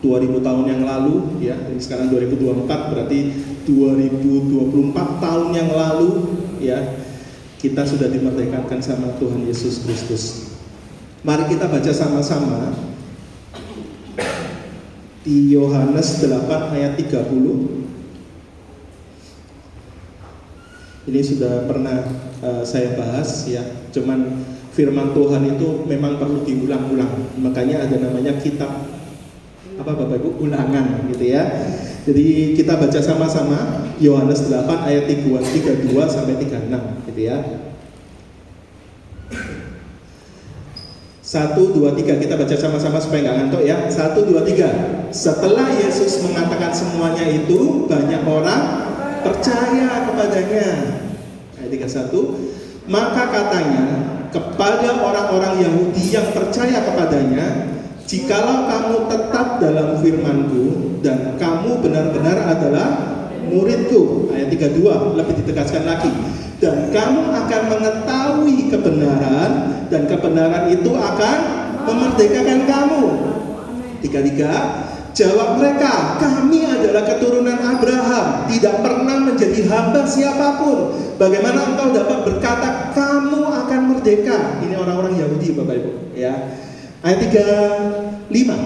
2000 tahun yang lalu, ya, ini sekarang 2024, berarti 2024 tahun yang lalu, ya, kita sudah dimerdekakan sama Tuhan Yesus Kristus. Mari kita baca sama-sama di Yohanes 8 ayat 30. Ini sudah pernah saya bahas, ya. Cuman firman Tuhan itu memang perlu diulang-ulang. Makanya ada namanya kitab apa Bapak Ibu? Ulangan gitu ya. Jadi kita baca sama-sama Yohanes 8 ayat 32 sampai 36 gitu ya. 1, 2, 3 kita baca sama-sama supaya nggak ngantuk ya. 1, 2, 3. Setelah Yesus mengatakan semuanya itu, banyak orang percaya kepadanya. Ayat 31. Maka katanya kepada orang-orang Yahudi yang percaya kepadanya, jikalau kamu tetap dalam firman-Ku dan kamu benar-benar adalah murid-Ku. Ayat 32 lebih ditegaskan lagi. Dan kamu akan mengetahui kebenaran, dan kebenaran itu akan memerdekakan kamu. 33. Jawab mereka, kami adalah keturunan Abraham, tidak pernah menjadi hamba siapapun. Bagaimana engkau dapat berkata kamu akan merdeka? Ini orang-orang Yahudi Bapak Ibu, ya. Ayat 35.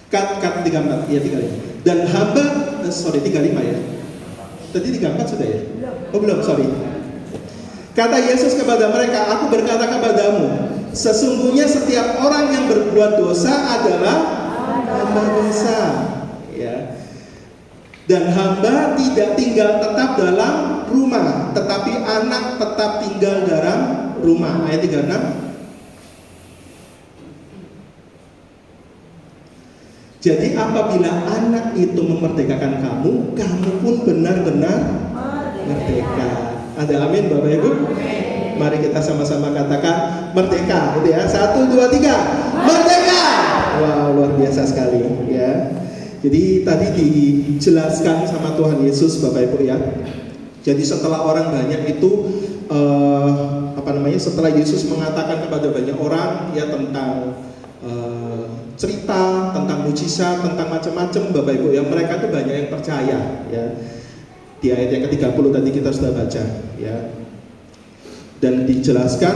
Kat 34, ya 35. Dan hamba, 35 ya. Tadi 34 sudah ya? Oh belum, sorry. Kata Yesus kepada mereka, aku berkata kepadamu, sesungguhnya setiap orang yang berbuat dosa adalah hamba dosa, ya. Dan hamba tidak tinggal tetap dalam rumah, tetapi anak tetap tinggal dalam rumah. Ayat 36. Jadi apabila anak itu memerdekakan kamu, kamu pun benar-benar merdeka. Ada amin Bapak Ibu? Mari kita sama-sama katakan merdeka, gitu ya. 1, 2, 3. Merdeka! Wow, luar biasa sekali, ya. Jadi tadi dijelaskan sama Tuhan Yesus Bapak Ibu ya. Jadi setelah orang banyak itu setelah Yesus mengatakan kepada banyak orang ya tentang cerita, tentang mujizat, tentang macam-macam Bapak Ibu ya, mereka tuh banyak yang percaya ya. Di ayat yang ke-30 tadi kita sudah baca ya. Dan dijelaskan,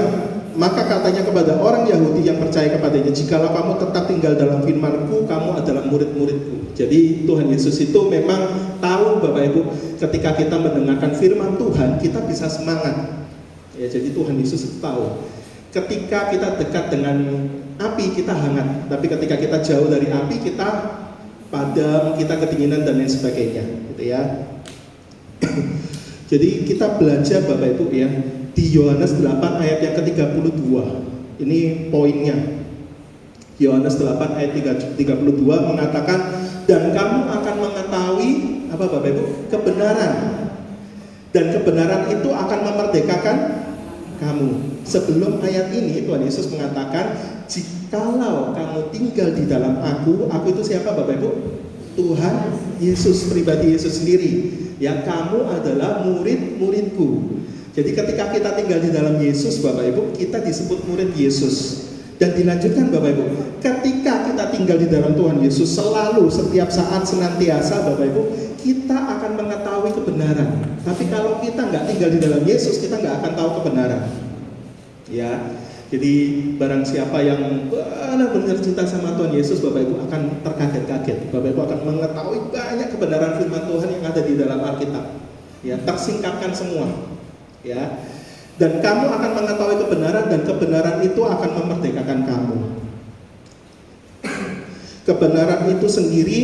maka katanya kepada orang Yahudi yang percaya kepadanya, jikalau kamu tetap tinggal dalam firman-Ku, kamu adalah murid-murid-Ku. Jadi Tuhan Yesus itu memang tahu Bapak Ibu, ketika kita mendengarkan firman Tuhan, kita bisa semangat. Ya, jadi Tuhan Yesus itu tahu. Ketika kita dekat dengan api, kita hangat. Tapi ketika kita jauh dari api, kita padam, kita kedinginan dan lain sebagainya, gitu ya. Jadi kita belajar Bapak Ibu ya, di Yohanes 8 ayat yang ke-32. Ini poinnya. Yohanes 8 ayat 32 mengatakan, dan kamu akan mengetahui apa Bapak Ibu? Kebenaran. Dan kebenaran itu akan memerdekakan kamu. Sebelum ayat ini Tuhan Yesus mengatakan, jikalau kamu tinggal di dalam aku itu siapa Bapak Ibu? Tuhan Yesus, pribadi Yesus sendiri. Ya, kamu adalah murid-muridku. Jadi ketika kita tinggal di dalam Yesus Bapak Ibu, kita disebut murid Yesus. Dan dilanjutkan Bapak Ibu, ketika kita tinggal di dalam Tuhan Yesus, selalu, setiap saat, senantiasa Bapak Ibu, kita akan mengetahui kebenaran. Tapi kalau kita nggak tinggal di dalam Yesus, kita nggak akan tahu kebenaran. Ya, jadi barang siapa yang benar-benar cinta sama Tuhan Yesus, Bapak Ibu akan terkaget-kaget. Bapak Ibu akan mengetahui banyak kebenaran firman Tuhan yang ada di dalam Alkitab. Ya, tersingkapkan semua. Ya, dan kamu akan mengetahui kebenaran, dan kebenaran itu akan memerdekakan kamu. Kebenaran itu sendiri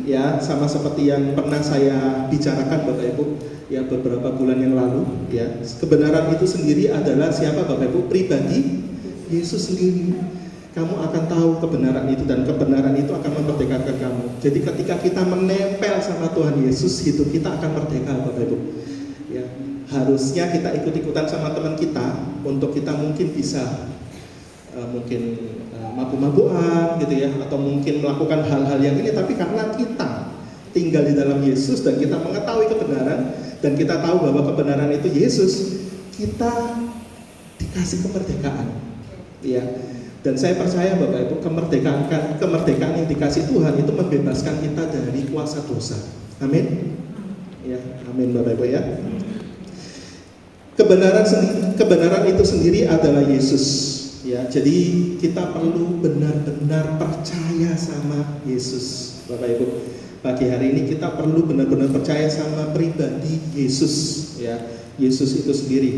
ya, sama seperti yang pernah saya bicarakan Bapak Ibu ya beberapa bulan yang lalu ya. Kebenaran itu sendiri adalah siapa Bapak Ibu? Pribadi Yesus sendiri. Kamu akan tahu kebenaran itu, dan kebenaran itu akan memerdekakan kamu. Jadi ketika kita menempel sama Tuhan Yesus, hidup kita akan merdeka Bapak Ibu. Ya, harusnya kita ikut-ikutan sama teman kita untuk kita mungkin bisa mabuk-mabukan gitu ya, atau mungkin melakukan hal-hal yang ini, tapi karena kita tinggal di dalam Yesus dan kita mengetahui kebenaran dan kita tahu bahwa kebenaran itu Yesus, kita dikasih kemerdekaan. Ya. Dan saya percaya Bapak Ibu, kemerdekaan yang dikasih kasih Tuhan itu membebaskan kita dari kuasa dosa. Amin. Ya, amin Bapak Ibu ya. Kebenaran itu sendiri adalah Yesus. Ya, jadi kita perlu benar-benar percaya sama Yesus, Bapak Ibu. Pagi hari ini kita perlu benar-benar percaya sama pribadi Yesus, ya, Yesus itu sendiri.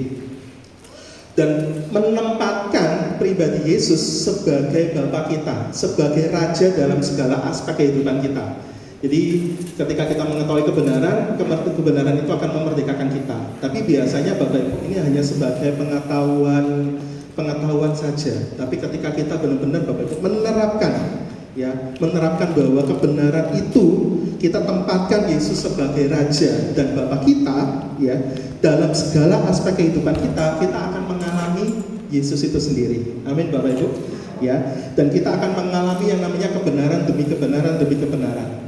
Dan menempatkan pribadi Yesus sebagai Bapa kita, sebagai Raja dalam segala aspek kehidupan kita. Jadi ketika kita mengetahui kebenaran itu akan memerdekakan kita. Tapi biasanya Bapak Ibu ini hanya sebagai pengetahuan saja. Tapi ketika kita benar-benar Bapak Ibu menerapkan bahwa kebenaran itu kita tempatkan Yesus sebagai Raja dan Bapa kita, ya, dalam segala aspek kehidupan kita akan mengalami Yesus itu sendiri. Amin Bapak Ibu. Ya, dan kita akan mengalami yang namanya kebenaran demi kebenaran demi kebenaran.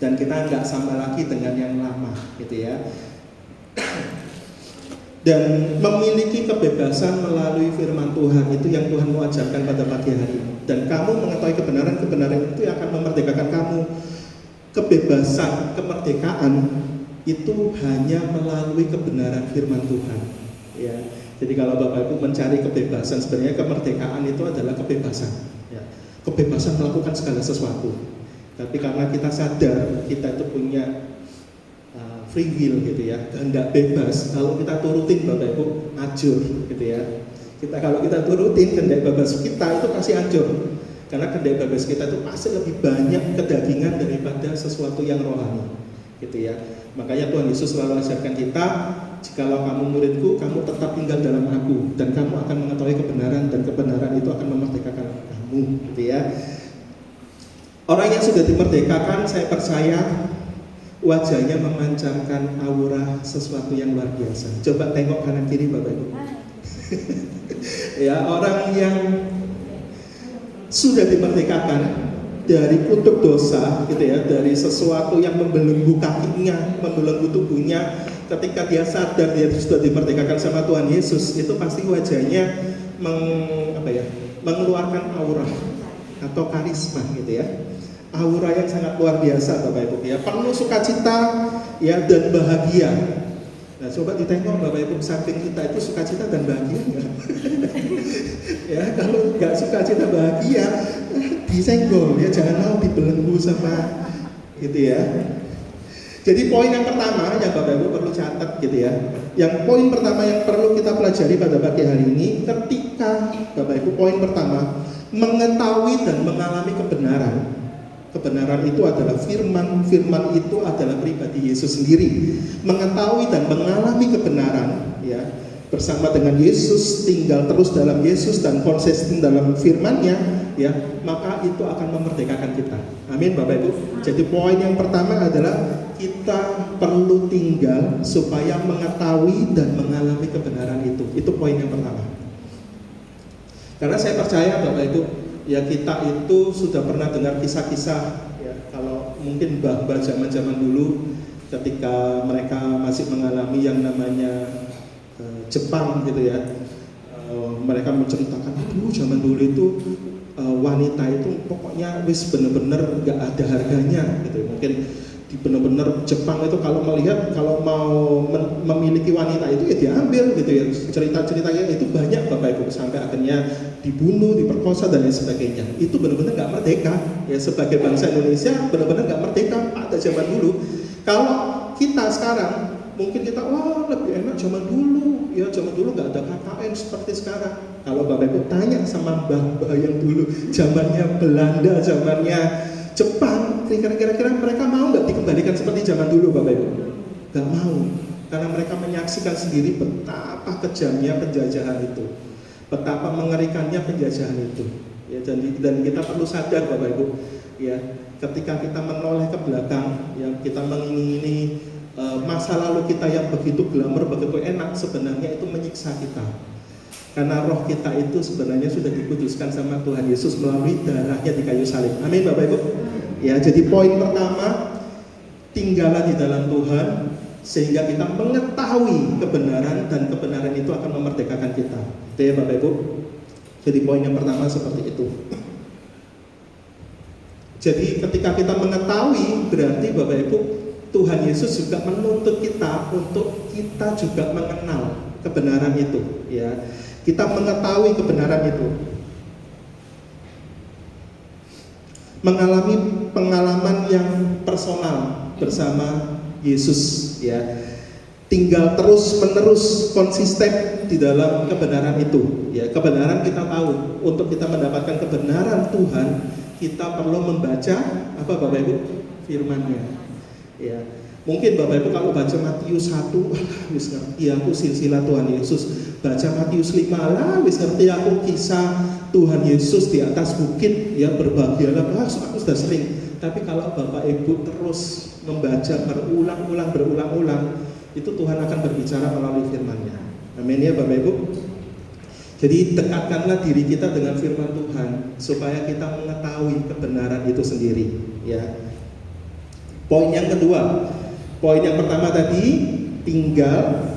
Dan kita nggak sama lagi dengan yang lama, gitu ya. Dan memiliki kebebasan melalui firman Tuhan, itu yang Tuhan mau ajarkan pada pagi hari ini. Dan kamu mengetahui kebenaran itu yang akan memerdekakan kamu. Kebebasan, kemerdekaan itu hanya melalui kebenaran firman Tuhan, ya. Jadi kalau Bapak Ibu mencari kebebasan, sebenarnya kemerdekaan itu adalah kebebasan, ya. Kebebasan melakukan segala sesuatu. Tapi karena kita sadar kita itu punya free will, gitu ya, kehendak bebas. Kalau kita turutin Bapak Ibu, ajur, gitu ya. Kalau kita turutin kehendak bebas kita itu pasti ajur. Karena kehendak bebas kita itu pasti lebih banyak kedagingan daripada sesuatu yang rohani, gitu ya. Makanya Tuhan Yesus selalu ajarkan kita, jikalau kamu muridku, kamu tetap tinggal dalam aku, dan kamu akan mengetahui kebenaran, dan kebenaran itu akan memerdekakan kamu, gitu ya. Orang yang sudah dimerdekakan, saya percaya wajahnya memancarkan aura sesuatu yang luar biasa. Coba tengok kanan kiri Bapak Ibu. Ya, orang yang sudah dimerdekakan dari kutuk dosa, gitu ya, dari sesuatu yang membelenggu kakinya, membelenggu tubuhnya, ketika dia sadar dia sudah dimerdekakan sama Tuhan Yesus, itu pasti wajahnya mengeluarkan aura atau karisma, gitu ya. Aura yang sangat luar biasa Bapak Ibu, ya, penuh sukacita, ya, dan bahagia. Nah, coba ditengok Bapak Ibu, samping kita itu sukacita dan bahagia enggak? Ya, kalau nggak sukacita bahagia, disenggol, ya, jangan mau dibelenggu sama, gitu ya. Jadi poin yang pertama yang Bapak Ibu perlu catat, gitu ya. Yang poin pertama yang perlu kita pelajari pada pagi hari ini, ketika Bapak Ibu, poin pertama, mengetahui dan mengalami kebenaran. Kebenaran itu adalah firman itu adalah pribadi Yesus sendiri. Mengetahui dan mengalami kebenaran, ya, bersama dengan Yesus, tinggal terus dalam Yesus dan konsisten dalam firman-Nya, ya, maka itu akan memerdekakan kita. Amin Bapak Ibu. Jadi poin yang pertama adalah kita perlu tinggal supaya mengetahui dan mengalami kebenaran itu. Itu poin yang pertama. Karena saya percaya Bapak Ibu, ya, kita itu sudah pernah dengar kisah-kisah, ya, kalau mungkin mbah-mbah zaman-zaman dulu ketika mereka masih mengalami yang namanya Jepang, gitu ya. Mereka menceritakan, zaman dulu itu wanita itu pokoknya wis bener-bener gak ada harganya, gitu. Mungkin benar-benar Jepang itu kalau melihat, kalau mau memiliki wanita itu ya diambil, gitu ya. Cerita-ceritanya itu banyak Bapak Ibu, sampai akhirnya dibunuh, diperkosa dan lain sebagainya. Itu benar-benar nggak merdeka, ya. Sebagai bangsa Indonesia benar-benar nggak merdeka pada zaman dulu. Kalau kita sekarang mungkin kita, wah, lebih enak zaman dulu, ya, zaman dulu nggak ada KKN seperti sekarang. Kalau Bapak Ibu tanya sama mbah-mbah yang dulu zamannya Belanda, zamannya Jepang, kira-kira mereka mau nggak dikembalikan seperti zaman dulu Bapak Ibu? Nggak mau, karena mereka menyaksikan sendiri betapa kejamnya penjajahan itu, betapa mengerikannya penjajahan itu, ya. Dan kita perlu sadar Bapak Ibu, ya, ketika kita menoleh ke belakang, ya, kita mengingini masa lalu kita yang begitu glamor, begitu enak, sebenarnya itu menyiksa kita. Karena roh kita itu sebenarnya sudah dikuduskan sama Tuhan Yesus melalui darahnya di kayu salib. Amin Bapak Ibu. Ya, jadi poin pertama, tinggallah di dalam Tuhan sehingga kita mengetahui kebenaran, dan kebenaran itu akan memerdekakan kita. Itu ya Bapak Ibu. Jadi poin yang pertama seperti itu. Jadi ketika kita mengetahui, berarti Bapak Ibu, Tuhan Yesus juga menuntut kita untuk kita juga mengenal kebenaran itu, ya. Kita mengetahui kebenaran itu. Mengalami pengalaman yang personal bersama Yesus, ya. Tinggal terus-menerus konsisten di dalam kebenaran itu, ya. Kebenaran kita tahu, untuk kita mendapatkan kebenaran Tuhan, kita perlu membaca apa Bapak Ibu? Firman-Nya. Ya. Mungkin Bapak Ibu kalau baca Matius 1, wis ngerti aku silsilah Tuhan Yesus. Baca Matius 5, wis ngerti aku kisah Tuhan Yesus di atas bukit, ya, berbahagialah, aku sudah sering. Tapi kalau Bapak Ibu terus membaca berulang-ulang, itu Tuhan akan berbicara melalui firman-Nya. Amin ya Bapak Ibu. Jadi dekatkanlah diri kita dengan firman Tuhan supaya kita mengetahui kebenaran itu sendiri, ya. Poin yang kedua, poin yang pertama tadi, tinggal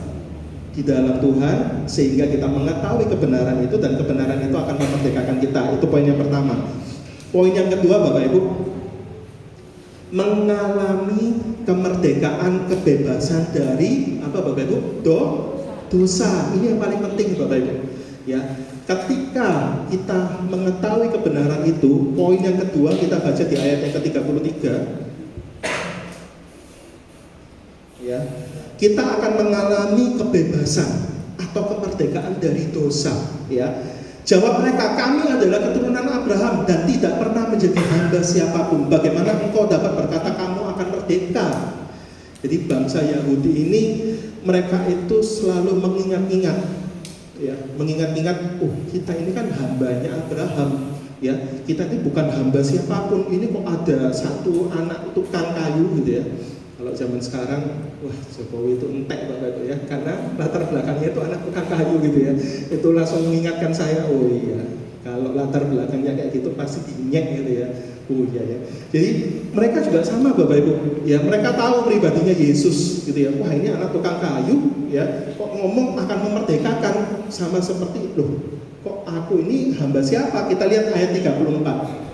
di dalam Tuhan sehingga kita mengetahui kebenaran itu, dan kebenaran itu akan memerdekakan kita. Itu poin yang pertama. Poin yang kedua Bapak Ibu, mengalami kemerdekaan, kebebasan dari apa Bapak Ibu? Dosa. Ini yang paling penting Bapak Ibu. Ya, ketika kita mengetahui kebenaran itu, poin yang kedua kita baca di ayat yang ke-33. Ya, kita akan mengalami kebebasan atau kemerdekaan dari dosa, ya. Jawab mereka, kami adalah keturunan Abraham dan tidak pernah menjadi hamba siapapun. Bagaimana engkau dapat berkata kamu akan merdeka? Jadi bangsa Yahudi ini, mereka itu selalu mengingat-ingat, ya, mengingat-ingat, kita ini kan hambanya Abraham, ya, kita ini bukan hamba siapapun. Ini kok ada satu anak tukang kayu gitu ya. Kalau zaman sekarang, wah Jokowi itu entek Bapak Ibu ya, karena latar belakangnya itu anak tukang kayu gitu ya. Itu langsung mengingatkan saya, oh iya, kalau latar belakangnya kayak gitu pasti dinyek gitu ya. Oh iya ya. Jadi mereka juga sama Bapak Ibu, ya, mereka tahu pribadinya Yesus gitu ya. Wah ini anak tukang kayu ya, kok ngomong akan memerdekakan, sama seperti loh, kok aku ini hamba siapa? Kita lihat ayat 34.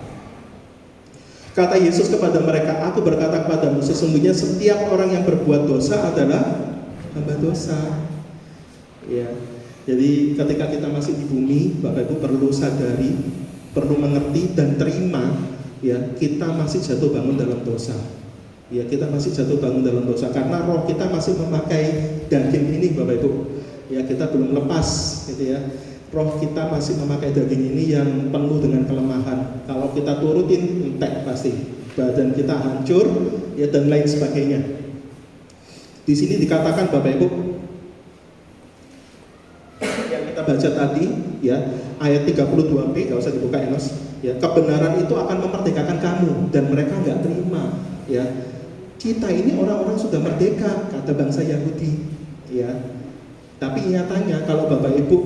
Kata Yesus kepada mereka, aku berkata kepadamu, sesungguhnya setiap orang yang berbuat dosa adalah hamba dosa. Ya, jadi ketika kita masih di bumi, Bapak Ibu perlu sadari, perlu mengerti dan terima, ya, kita masih jatuh bangun dalam dosa. Ya, kita masih jatuh bangun dalam dosa karena roh kita masih memakai daging ini Bapak Ibu. Ya, kita belum lepas gitu ya. Roh kita masih memakai daging ini yang penuh dengan kelemahan. Kalau kita turutin, entek pasti. Badan kita hancur, ya, dan lain sebagainya. Di sini dikatakan Bapak Ibu, yang kita baca tadi, ya, ayat 32b, gak usah dibuka Enos. Ya, kebenaran itu akan memerdekakan kamu, dan mereka nggak terima. Ya, kita ini orang-orang sudah merdeka, kata bangsa Yahudi. Ya, tapi nyatanya kalau Bapak Ibu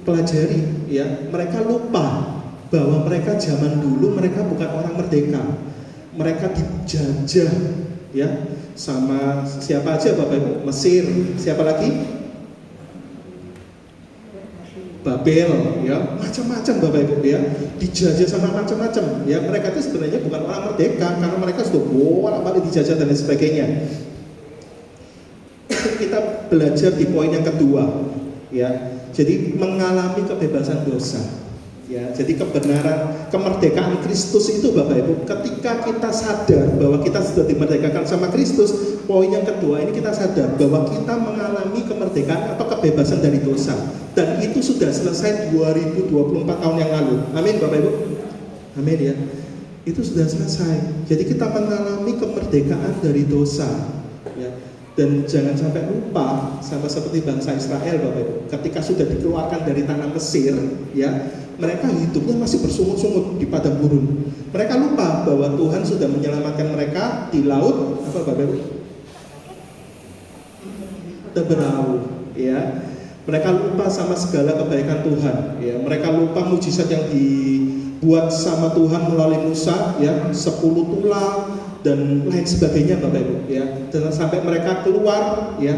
pelajari, ya, mereka lupa bahwa mereka zaman dulu mereka bukan orang merdeka, mereka dijajah, ya, sama siapa aja Bapak Ibu? Mesir, siapa lagi? Babel, ya, macam-macam Bapak Ibu, ya, dijajah sama macam-macam, ya. Mereka itu sebenarnya bukan orang merdeka karena mereka sudah bolak-balik dijajah dan lain sebagainya. Kita belajar di poin yang kedua, ya. Jadi mengalami kebebasan dosa, ya. Jadi kebenaran, kemerdekaan Kristus itu Bapak Ibu, ketika kita sadar bahwa kita sudah dimerdekakan sama Kristus, poin yang kedua ini kita sadar bahwa kita mengalami kemerdekaan atau kebebasan dari dosa, dan itu sudah selesai 2024 tahun yang lalu. Amin Bapak Ibu. Amin ya. Itu sudah selesai. Jadi kita mengalami kemerdekaan dari dosa, ya. Dan jangan sampai lupa, sama seperti bangsa Israel Bapak Ibu, ketika sudah dikeluarkan dari tanah Mesir, ya, mereka hidupnya masih bersungut-sungut di padang gurun. Mereka lupa bahwa Tuhan sudah menyelamatkan mereka di laut apa Bapak Ibu? Teberau, ya. Mereka lupa sama segala kebaikan Tuhan, ya. Mereka lupa mujizat yang dibuat sama Tuhan melalui Musa, ya, 10 tulang dan lain sebagainya Bapak Ibu, ya. Dan sampai mereka keluar, ya,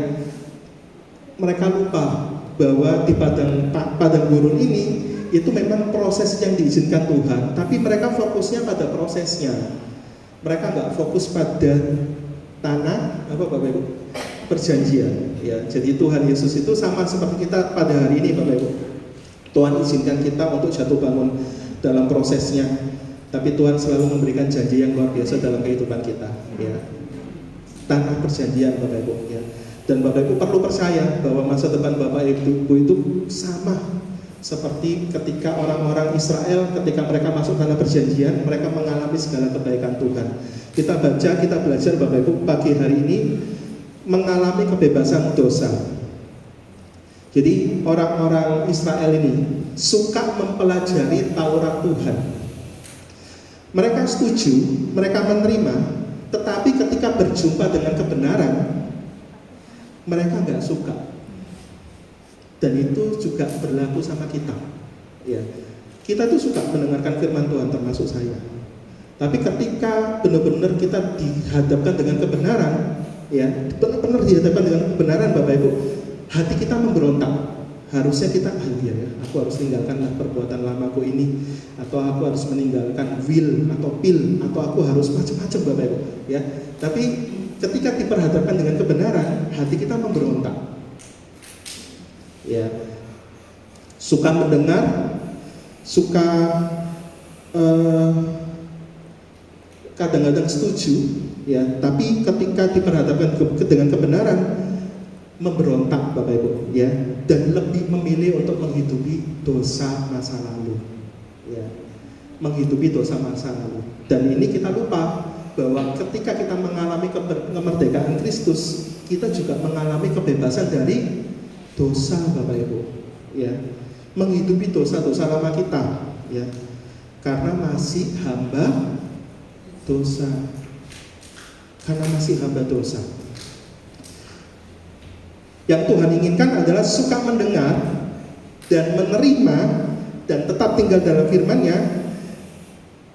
mereka lupa bahwa di padang gurun ini itu memang proses yang diizinkan Tuhan, tapi mereka fokusnya pada prosesnya. Mereka nggak fokus pada tanah apa Bapak Ibu? Perjanjian. Ya, jadi Tuhan Yesus itu sama seperti kita pada hari ini Bapak Ibu. Tuhan izinkan kita untuk jatuh bangun dalam prosesnya, tapi Tuhan selalu memberikan janji yang luar biasa dalam kehidupan kita. Ya, tanah perjanjian Bapak Ibu. Ya. Dan Bapak Ibu perlu percaya bahwa masa depan Bapak Ibu itu sama seperti ketika orang-orang Israel ketika mereka masuk tanah perjanjian, mereka mengalami segala kebaikan Tuhan. Kita baca, kita belajar Bapak Ibu pagi hari ini mengalami kebebasan dosa. Jadi orang-orang Israel ini suka mempelajari Taurat Tuhan. Mereka setuju, mereka menerima, tetapi ketika berjumpa dengan kebenaran, mereka nggak suka. Dan itu juga berlaku sama kita. Ya, kita tuh suka mendengarkan firman Tuhan, termasuk saya. Tapi ketika benar-benar kita dihadapkan dengan kebenaran, ya, benar-benar dihadapkan dengan kebenaran, Bapak Ibu, hati kita memberontak. Harusnya kita, ya, aku harus meninggalkan perbuatan lamaku ini, atau aku harus meninggalkan will atau pil, atau aku harus macam-macam, Bapak Ibu. Ya, tapi ketika diperhadapkan dengan kebenaran, hati kita memberontak. Ya, suka mendengar, suka kadang-kadang setuju, ya, tapi ketika diperhadapkan dengan kebenaran, memberontak Bapak Ibu, ya, dan lebih memilih untuk menghidupi dosa masa lalu, ya, menghidupi dosa masa lalu. Dan ini kita lupa bahwa ketika kita mengalami kemerdekaan Kristus, kita juga mengalami kebebasan dari dosa Bapak Ibu, ya, menghidupi dosa-dosa lama kita, ya, karena masih hamba dosa, karena masih hamba dosa. Yang Tuhan inginkan adalah suka mendengar dan menerima dan tetap tinggal dalam firman-Nya.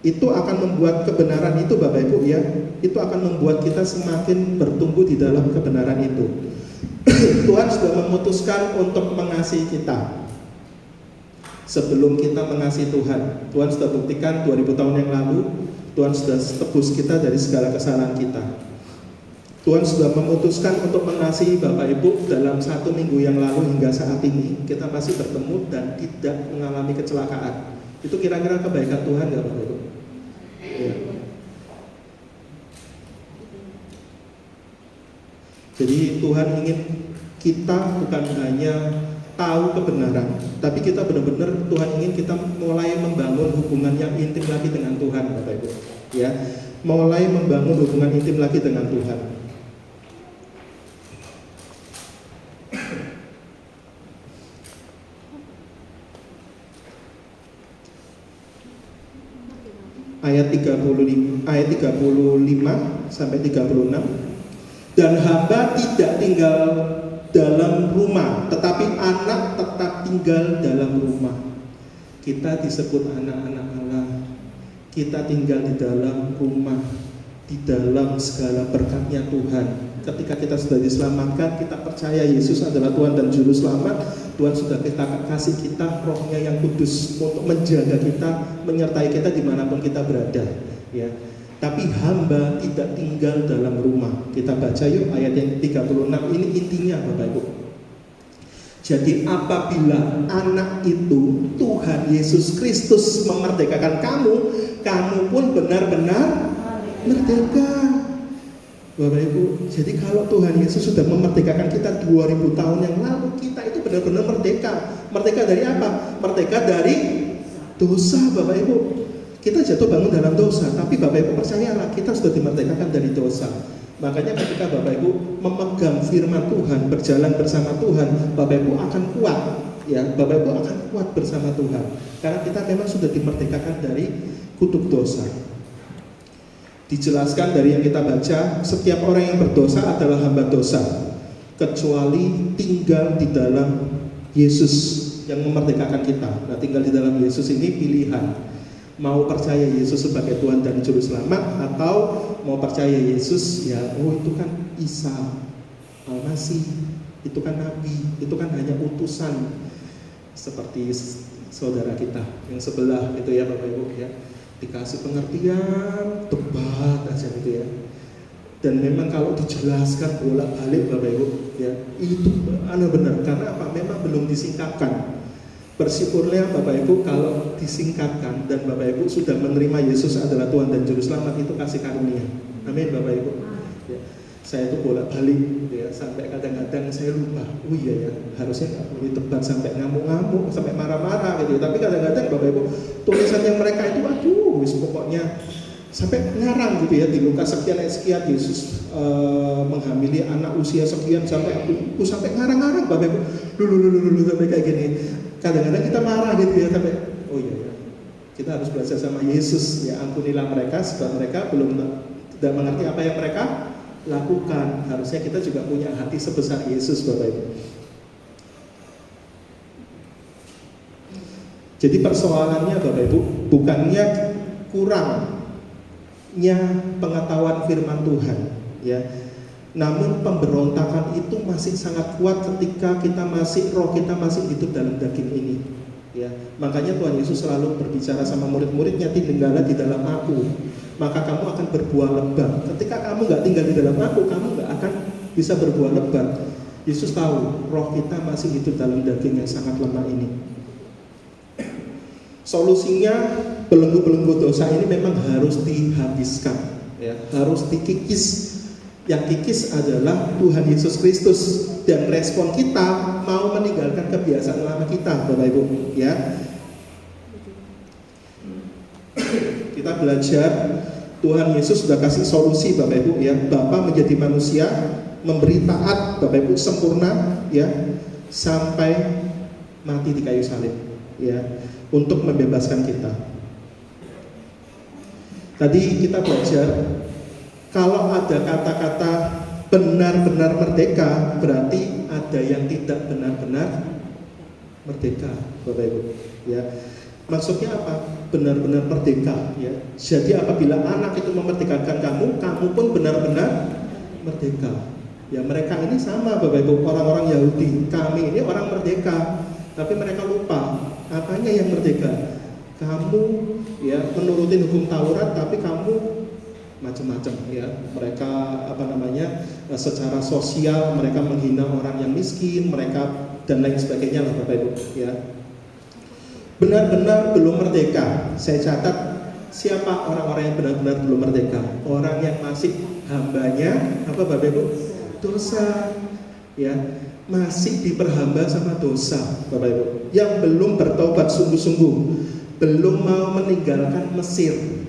Itu akan membuat kebenaran itu Bapak Ibu, ya, itu akan membuat kita semakin bertumbuh di dalam kebenaran itu. Tuhan sudah memutuskan untuk mengasihi kita. Sebelum kita mengasihi Tuhan, Tuhan sudah buktikan 2000 tahun yang lalu, Tuhan sudah tebus kita dari segala kesalahan kita. Tuhan sudah memutuskan untuk mengasihi Bapak Ibu dalam 1 minggu yang lalu hingga saat ini. Kita masih bertemu dan tidak mengalami kecelakaan. Itu kira-kira kebaikan Tuhan nggak Bapak Ibu? Ya. Jadi Tuhan ingin kita bukan hanya tahu kebenaran, tapi kita benar-benar Tuhan ingin kita mulai membangun hubungan yang intim lagi dengan Tuhan, Bapak Ibu. Ya, mulai membangun hubungan intim lagi dengan Tuhan. Ayat 35 sampai 36. Dan hamba tidak tinggal dalam rumah, tetapi anak tetap tinggal dalam rumah. Kita disebut anak-anak Allah. Kita tinggal di dalam rumah, di dalam segala berkat-Nya Tuhan. Ketika kita sudah diselamatkan, kita percaya Yesus adalah Tuhan dan Juru Selamat. Tuhan sudah kasih kita Roh-Nya yang kudus untuk menjaga kita, menyertai kita dimanapun kita berada. Ya. Tapi hamba tidak tinggal dalam rumah. Kita baca yuk ayat yang 36. Ini intinya Bapak Ibu. Jadi apabila anak itu Tuhan Yesus Kristus memerdekakan kamu, kamu pun benar-benar merdeka. Bapak Ibu, jadi kalau Tuhan Yesus sudah memerdekakan kita 2000 tahun yang lalu, kita itu benar-benar merdeka. Merdeka dari apa? Merdeka dari dosa Bapak Ibu. Kita jatuh bangun dalam dosa, tapi Bapak Ibu percayalah, kita sudah dimerdekakan dari dosa. Makanya ketika Bapak Ibu memegang firman Tuhan, berjalan bersama Tuhan, Bapak Ibu akan kuat, ya, Bapak Ibu akan kuat bersama Tuhan. Karena kita memang sudah dimerdekakan dari kutuk dosa. Dijelaskan dari yang kita baca, setiap orang yang berdosa adalah hamba dosa, kecuali tinggal di dalam Yesus yang memerdekakan kita. Nah, tinggal di dalam Yesus ini pilihan. Mau percaya Yesus sebagai Tuhan dan Juru Selamat, atau mau percaya Yesus, ya, oh itu kan Isa Al-Masih, itu kan Nabi, itu kan hanya utusan, seperti saudara kita yang sebelah itu ya Bapak Ibu, ya, dikasih pengertian, debat aja gitu ya. Dan memang kalau dijelaskan bolak-balik Bapak Ibu ya, itu benar karena apa? Memang belum disingkapkan. Bersyukurnya Bapak Ibu kalau disingkatkan dan Bapak Ibu sudah menerima Yesus adalah Tuhan dan Juru Selamat, itu kasih karunia. Amin Bapak Ibu. Ya. Saya itu bolak-balik ya, sampai kadang-kadang saya lupa. Oh iya ya, harusnya nggak boleh debat sampai ngamuk-ngamuk, sampai marah-marah gitu. Tapi kadang-kadang Bapak Ibu tulisan yang mereka itu aduh, pokoknya sampai ngarang gitu ya, di Lukas sekian ayat sekian Yesus menghamili anak usia sekian, sampai aku sampai ngarang-ngarang Bapak Ibu. Dulu sampai kayak gini. Kadang-kadang kita marah gitu ya, sampai oh iya ya. Kita harus belajar sama Yesus ya, ampunilah mereka sebab mereka belum tidak mengerti apa yang mereka lakukan. Harusnya kita juga punya hati sebesar Yesus Bapak Ibu. Jadi persoalannya Bapak Ibu bukannya kurangnya pengetahuan firman Tuhan ya, namun pemberontakan itu masih sangat kuat ketika roh kita masih hidup dalam daging ini ya. Makanya Tuhan Yesus selalu berbicara sama murid-muridnya, tinggallah di dalam aku, maka kamu akan berbuah lebat. Ketika kamu nggak tinggal di dalam aku, kamu nggak akan bisa berbuah lebat. Yesus tahu roh kita masih hidup dalam daging yang sangat lemah ini. Solusinya belenggu-belenggu dosa ini memang harus dihabiskan ya, harus dikikis. Yang kikis adalah Tuhan Yesus Kristus, dan respon kita mau meninggalkan kebiasaan lama kita Bapak Ibu ya. Kita belajar Tuhan Yesus sudah kasih solusi Bapak Ibu ya. Bapa menjadi manusia, memberi taat Bapak Ibu sempurna ya, sampai mati di kayu salib ya, untuk membebaskan kita. Tadi kita belajar kalau ada kata-kata benar-benar merdeka, berarti ada yang tidak benar-benar merdeka Bapak Ibu ya. Maksudnya apa? Benar-benar merdeka ya. Jadi apabila anak itu memerdekakan kamu pun benar-benar merdeka ya. Mereka ini sama Bapak Ibu, orang-orang Yahudi, kami ini orang merdeka, tapi mereka lupa apanya yang merdeka. Kamu ya menurutin hukum Taurat, tapi kamu macam-macam ya. Mereka secara sosial mereka menghina orang yang miskin, mereka dan lain sebagainya lah Bapak Ibu ya. Benar-benar belum merdeka. Saya catat, siapa orang-orang yang benar-benar belum merdeka? Orang yang masih hambanya apa Bapak Ibu? Dosa ya, masih diperhamba sama dosa Bapak Ibu, yang belum bertobat sungguh-sungguh, belum mau meninggalkan Mesir.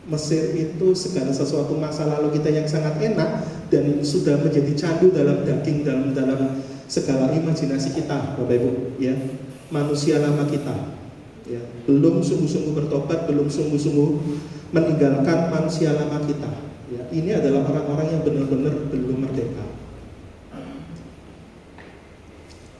Mesir itu segala sesuatu masa lalu kita yang sangat enak dan sudah menjadi candu dalam daging, dalam segala imajinasi kita Bapak Ibu ya. Manusia lama kita ya, belum sungguh-sungguh bertobat, belum sungguh-sungguh meninggalkan manusia lama kita ya. Ini adalah orang-orang yang benar-benar belum merdeka.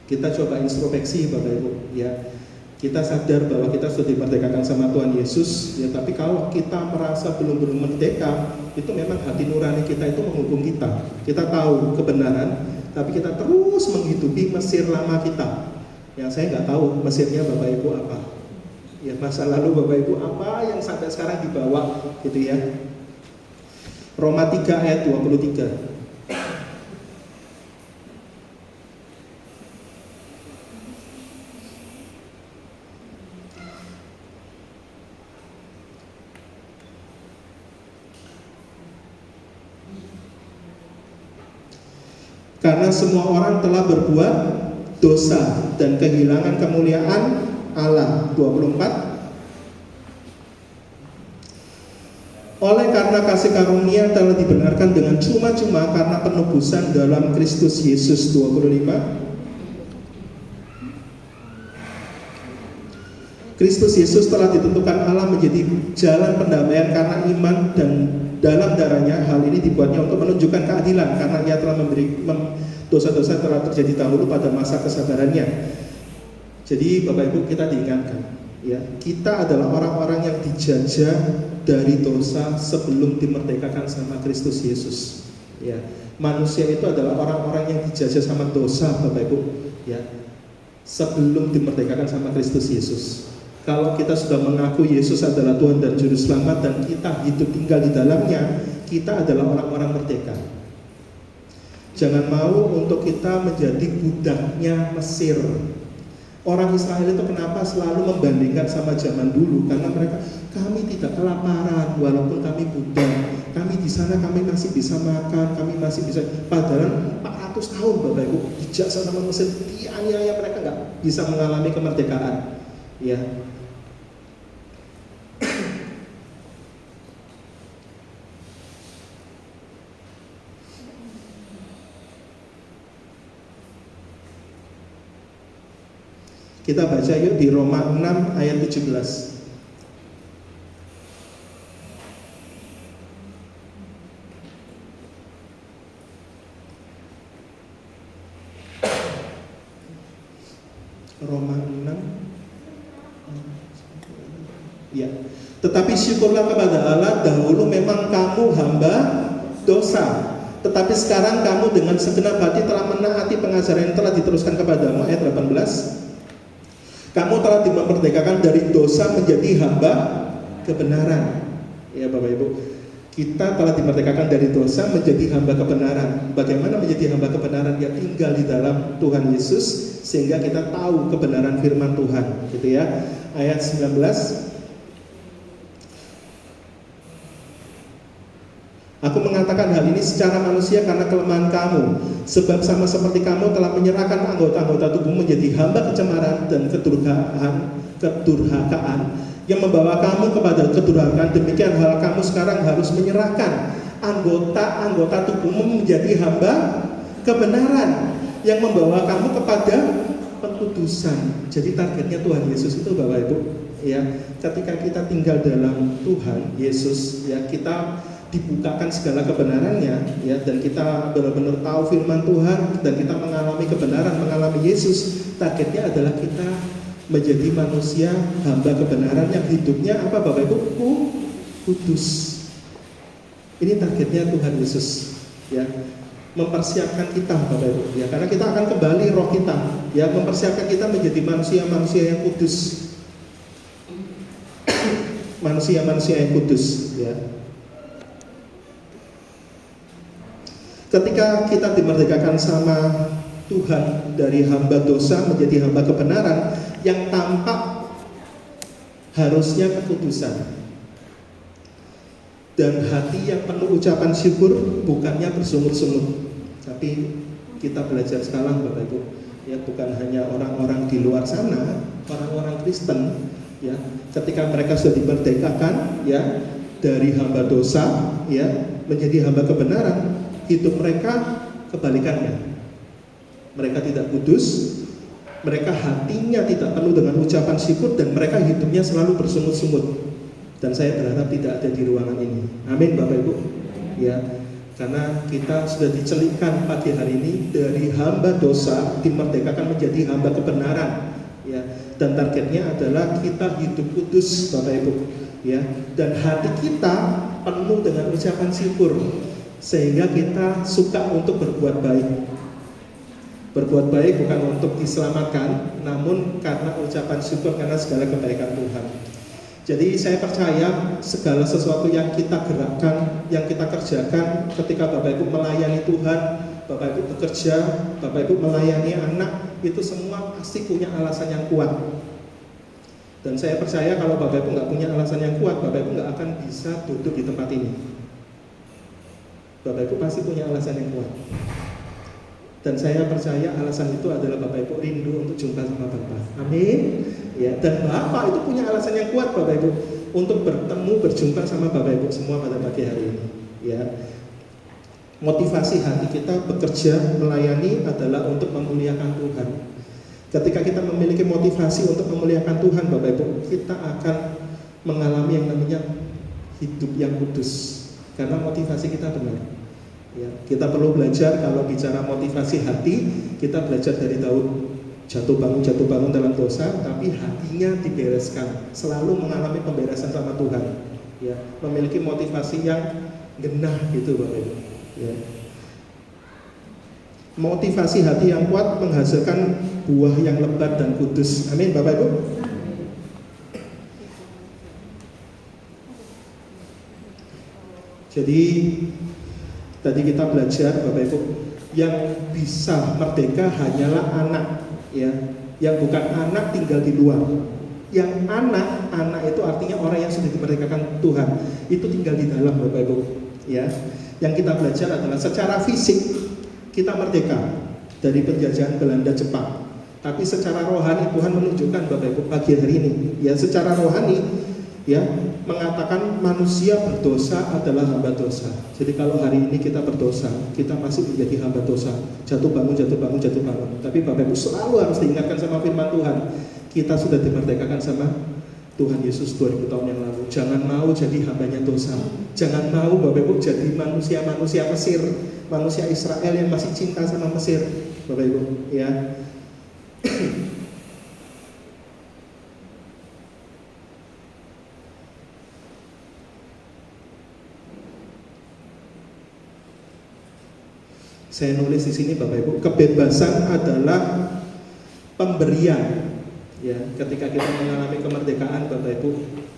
Kita coba introspeksi Bapak Ibu ya. Kita sadar bahwa kita sudah dimerdekakan sama Tuhan Yesus ya, tapi kalau kita merasa belum merdeka, itu memang hati nurani kita itu menghukum kita. Kita tahu kebenaran, tapi kita terus menghidupi Mesir lama kita. Yang saya nggak tahu Mesirnya Bapak Ibu apa ya, masa lalu Bapak Ibu apa yang sampai sekarang dibawa gitu ya. Roma 3 ayat 23. Karena semua orang telah berbuat dosa dan kehilangan kemuliaan Allah. 24. Oleh karena kasih karunia telah dibenarkan dengan cuma-cuma karena penebusan dalam Kristus Yesus. 25. Kristus Yesus telah ditentukan Allah menjadi jalan pendamaian karena iman, dan dalam darahnya. Hal ini dibuatnya untuk menunjukkan keadilan karena ia telah dosa-dosa telah terjadi dahulu pada masa kesabarannya. Jadi Bapak Ibu, kita diingatkan ya, kita adalah orang-orang yang dijajah dari dosa sebelum dimerdekakan sama Kristus Yesus ya. Manusia itu adalah orang-orang yang dijajah sama dosa Bapak Ibu ya, sebelum dimerdekakan sama Kristus Yesus. Kalau kita sudah mengaku Yesus adalah Tuhan dan Juru Selamat dan kita hidup tinggal di dalamnya, kita adalah orang-orang merdeka. Jangan mau untuk kita menjadi budaknya Mesir. Orang Israel itu kenapa selalu membandingkan sama zaman dulu? Karena mereka, kami tidak kelaparan walaupun kami budak. Kami di sana kami masih bisa makan, kami masih bisa. Padahal 400 tahun Bapak Ibu dijak sama Mesir, dianiaya, mereka nggak bisa mengalami kemerdekaan. Ya. Kita baca yuk di Roma 6 ayat 17. Roma 6. Ya. Tetapi syukurlah kepada Allah, dahulu memang kamu hamba dosa, tetapi sekarang kamu dengan segenap hati telah menaati pengajaran yang telah diteruskan kepadamu. Ayat 18. Kamu telah dimerdekakan dari dosa menjadi hamba kebenaran. Ya Bapak Ibu, kita telah dimerdekakan dari dosa menjadi hamba kebenaran. Bagaimana menjadi hamba kebenaran? Ya tinggal di dalam Tuhan Yesus sehingga kita tahu kebenaran firman Tuhan, gitu ya. Ayat 19. Aku mengatakan hal ini secara manusia karena kelemahan kamu, sebab sama seperti kamu telah menyerahkan anggota-anggota tubuh menjadi hamba kecemaran dan kedurhakaan yang membawa kamu kepada kedurhakaan. Demikian hal kamu sekarang harus menyerahkan anggota-anggota tubuhmu menjadi hamba kebenaran yang membawa kamu kepada penkudusan. Jadi targetnya Tuhan Yesus itu Bapak Ibu, ya, ketika kita tinggal dalam Tuhan Yesus, ya, kita dibukakan segala kebenarannya, ya, dan kita benar-benar tahu firman Tuhan dan kita mengalami kebenaran, mengalami Yesus. Targetnya adalah kita menjadi manusia hamba kebenaran yang hidupnya apa Bapak Ibu? Kudus. Ini targetnya Tuhan Yesus, ya, mempersiapkan kita Bapak Ibu, ya, karena kita akan kembali roh kita, ya, mempersiapkan kita menjadi manusia-manusia yang kudus, manusia-manusia yang kudus, ya. Ketika kita dimerdekakan sama Tuhan dari hamba dosa menjadi hamba kebenaran, yang tampak harusnya kekudusan dan hati yang penuh ucapan syukur, bukannya bersungut-sungut. Tapi kita belajar sekarang Bapak Ibu, ya, bukan hanya orang-orang di luar sana, orang-orang Kristen, ya, ketika mereka sudah dimerdekakan, ya, dari hamba dosa, ya, menjadi hamba kebenaran, hidup mereka kebalikannya. Mereka tidak kudus, mereka hatinya tidak penuh dengan ucapan syukur, dan mereka hidupnya selalu bersungut-sungut. Dan saya berharap tidak ada di ruangan ini. Amin Bapak Ibu, ya, karena kita sudah dicelipkan pagi hari ini dari hamba dosa dimerdekakan menjadi hamba kebenaran, ya, dan targetnya adalah kita hidup kudus Bapak Ibu, ya, dan hati kita penuh dengan ucapan syukur, sehingga kita suka untuk berbuat baik. Berbuat baik bukan untuk diselamatkan, namun karena ucapan syukur karena segala kebaikan Tuhan. Jadi saya percaya segala sesuatu yang kita gerakkan, yang kita kerjakan ketika Bapak Ibu melayani Tuhan, Bapak Ibu bekerja, Bapak Ibu melayani anak, itu semua pasti punya alasan yang kuat. Dan saya percaya kalau Bapak Ibu nggak punya alasan yang kuat, Bapak Ibu nggak akan bisa duduk di tempat ini. Bapak Ibu pasti punya alasan yang kuat. Dan saya percaya alasan itu adalah Bapak Ibu rindu untuk jumpa sama Bapak. Amin. Ya, dan Bapak itu punya alasan yang kuat Bapak Ibu untuk bertemu, berjumpa sama Bapak Ibu semua pada pagi hari ini. Ya. Motivasi hati kita bekerja melayani adalah untuk memuliakan Tuhan. Ketika kita memiliki motivasi untuk memuliakan Tuhan Bapak Ibu, kita akan mengalami yang namanya hidup yang kudus. Karena motivasi kita benar. Ya, kita perlu belajar kalau bicara motivasi hati, kita belajar dari Daud, jatuh bangun dalam dosa, tapi hatinya dibereskan, selalu mengalami pemberesan sama Tuhan. Ya, memiliki motivasi yang genah gitu Bapak Ibu. Ya. Motivasi hati yang kuat menghasilkan buah yang lebat dan kudus. Amin Bapak Ibu. Jadi tadi kita belajar Bapak Ibu, yang bisa merdeka hanyalah anak, ya. Yang bukan anak tinggal di luar. Yang anak itu artinya orang yang sudah dimerdekakan Tuhan, itu tinggal di dalam Bapak Ibu, ya. Yang kita belajar adalah secara fisik kita merdeka dari penjajahan Belanda Jepang. Tapi secara rohani Tuhan menunjukkan Bapak Ibu pagi hari ini, ya, secara rohani, ya, mengatakan manusia berdosa adalah hamba dosa. Jadi kalau hari ini kita berdosa, kita masih menjadi hamba dosa. Jatuh bangun, jatuh bangun, jatuh bangun. Tapi Bapak Ibu selalu harus diingatkan sama firman Tuhan. Kita sudah dimerdekakan sama Tuhan Yesus 2000 tahun yang lalu. Jangan mau jadi hambanya dosa. Jangan mau Bapak Ibu jadi manusia-manusia Mesir, manusia Israel yang masih cinta sama Mesir. Bapak Ibu, ya. Saya nulis di sini Bapak Ibu, kebebasan adalah pemberian. Ya, ketika kita mengalami kemerdekaan Bapak Ibu,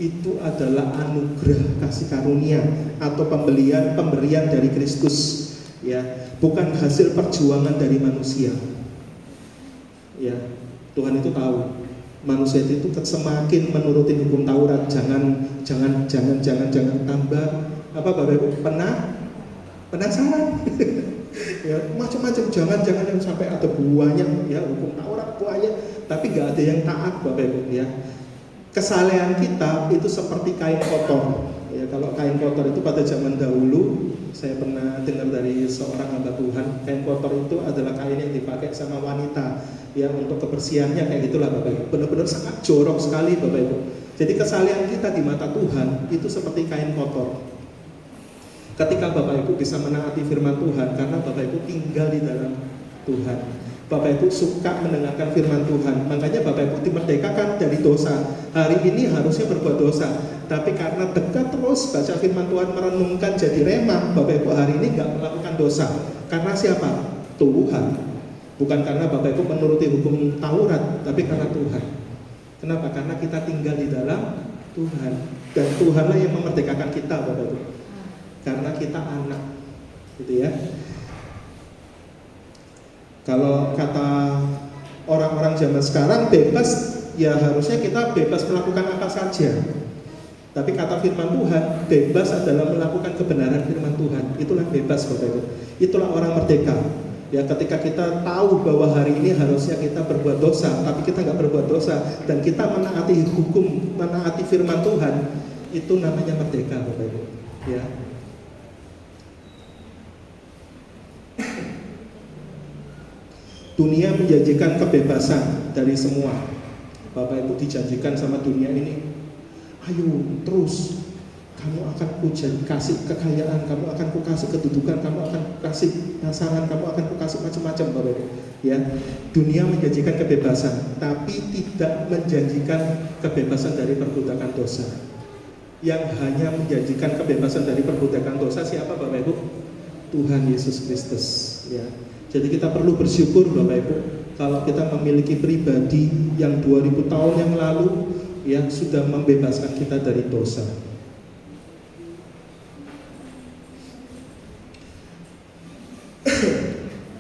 itu adalah anugerah kasih karunia atau pemberian dari Kristus, ya, bukan hasil perjuangan dari manusia. Ya, Tuhan itu tahu manusia itu semakin menuruti hukum Taurat, jangan tambah apa Bapak Ibu, penasaran. Ya, macam-macam, jangan yang sampai ada buahnya, ya, hukum Taurat buahnya, tapi nggak ada yang taat Bapak Ibu, ya. Kesalehan kita itu seperti kain kotor, ya. Kalau kain kotor itu pada zaman dahulu, saya pernah dengar dari seorang hamba Tuhan, kain kotor itu adalah kain yang dipakai sama wanita, ya, untuk kebersihannya, kayak gitulah Bapak Ibu. Benar-benar sangat jorok sekali Bapak Ibu. Jadi kesalehan kita di mata Tuhan itu seperti kain kotor. Ketika Bapak Ibu bisa menaati firman Tuhan, karena Bapak Ibu tinggal di dalam Tuhan, Bapak Ibu suka mendengarkan firman Tuhan, makanya Bapak Ibu dimerdekakan dari dosa. Hari ini harusnya berbuat dosa, tapi karena dekat terus baca firman Tuhan, merenungkan jadi rema, Bapak Ibu hari ini nggak melakukan dosa. Karena siapa? Tuhan. Bukan karena Bapak Ibu menuruti hukum Taurat, tapi karena Tuhan. Kenapa? Karena kita tinggal di dalam Tuhan, dan Tuhanlah yang memerdekakan kita Bapak Ibu. Karena kita anak, gitu ya. Kalau kata orang-orang zaman sekarang bebas, ya harusnya kita bebas melakukan apa saja. Tapi kata firman Tuhan, bebas adalah melakukan kebenaran firman Tuhan. Itulah bebas Bapak Ibu. Itulah orang merdeka. Ya, ketika kita tahu bahwa hari ini harusnya kita berbuat dosa, tapi kita nggak berbuat dosa, dan kita menaati hukum, menaati firman Tuhan, itu namanya merdeka Bapak Ibu. Ya. Dunia menjanjikan kebebasan dari semua. Bapak Ibu dijanjikan sama dunia ini, ayo terus, kamu akan kasih kekayaan, kamu akan kasih kedudukan, kamu akan kasih pasangan, kamu akan kasih macam-macam Bapak Ibu. Ya, dunia menjanjikan kebebasan, tapi tidak menjanjikan kebebasan dari perbudakan dosa. Yang hanya menjanjikan kebebasan dari perbudakan dosa siapa Bapak Ibu? Tuhan Yesus Kristus. Ya. Jadi kita perlu bersyukur Bapak Ibu, kalau kita memiliki pribadi yang 2000 tahun yang lalu yang sudah membebaskan kita dari dosa.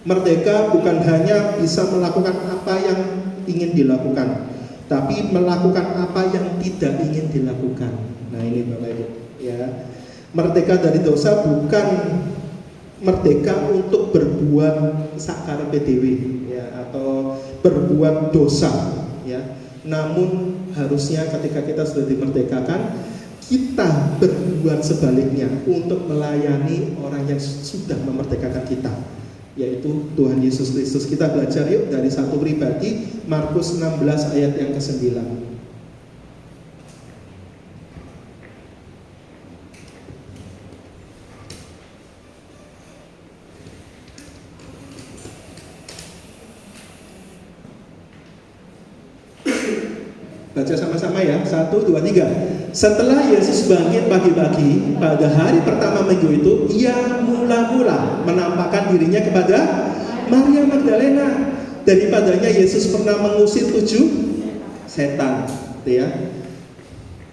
Merdeka bukan hanya bisa melakukan apa yang ingin dilakukan, tapi melakukan apa yang tidak ingin dilakukan. Nah ini Bapak Ibu, ya. Merdeka dari dosa bukan merdeka untuk berbuat sakar PDW, ya, atau berbuat dosa, ya. Namun harusnya ketika kita sudah dimerdekakan, kita berbuat sebaliknya untuk melayani orang yang sudah memerdekakan kita, yaitu Tuhan Yesus Kristus. Kita belajar yuk dari satu pribadi, Markus 16 ayat yang ke-9. Baca sama-sama ya, 1, 2, 3. Setelah Yesus bangkit pagi-pagi pada hari pertama minggu itu, ia mula-mula menampakkan dirinya kepada Maria Magdalena. Daripadanya Yesus pernah mengusir 7 setan, gitu ya.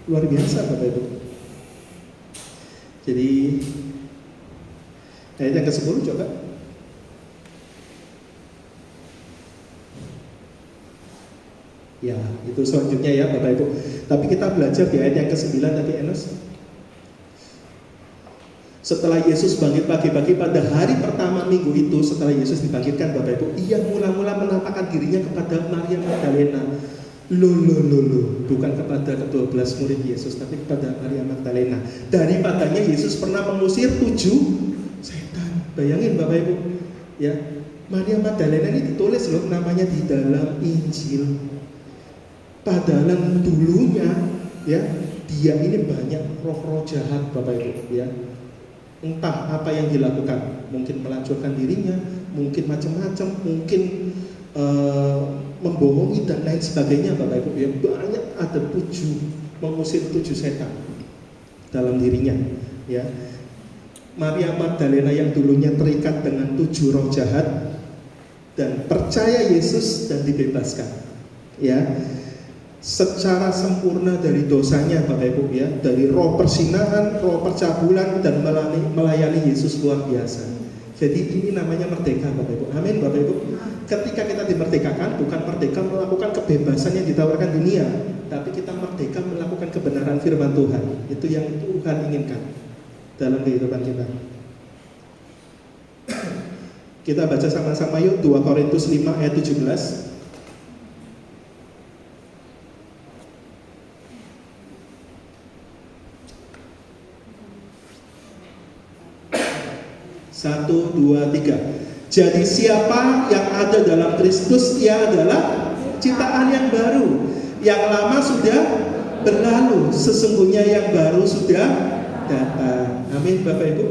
Luar biasa Bapak Ibu. Jadi Ayat yang ke-10 coba. Ya, itu selanjutnya ya Bapak Ibu. Tapi kita belajar di ayat yang ke-9 tadi, Enos. Setelah Yesus bangkit pagi-pagi pada hari pertama minggu itu, setelah Yesus dibangkitkan Bapak Ibu, ia mula-mula menampakkan dirinya kepada Maria Magdalena. Loh, bukan kepada ke-12 murid Yesus, tapi kepada Maria Magdalena. Daripadanya Yesus pernah mengusir 7 setan. Bayangin Bapak Ibu, ya. Maria Magdalena ini ditulis loh namanya di dalam Injil. Padahal dulunya, ya, dia ini banyak roh-roh jahat Bapak Ibu, ya. Entah apa yang dilakukan, mungkin melacurkan dirinya, mungkin macam-macam, mungkin membohongi dan lain sebagainya Bapak Ibu, ya. Banyak, ada 7, mengusir 7 setan dalam dirinya, ya. Maria Magdalena yang dulunya terikat dengan 7 roh jahat dan percaya Yesus dan dibebaskan, ya, secara sempurna dari dosanya Bapak Ibu, ya, dari roh persinahan, roh percabulan, dan melayani Yesus luar biasa. Jadi ini namanya merdeka Bapak Ibu. Amin Bapak Ibu. Ketika kita dimerdekakan, bukan merdeka melakukan kebebasan yang ditawarkan dunia, tapi kita merdeka melakukan kebenaran firman Tuhan. Itu yang Tuhan inginkan dalam kehidupan kita. Kita baca sama-sama yuk 2 Korintus 5 ayat 17. 1, 2, 3. Jadi siapa yang ada dalam Kristus, ia adalah ciptaan yang baru. Yang lama sudah berlalu, sesungguhnya yang baru sudah datang. Amin Bapak Ibu,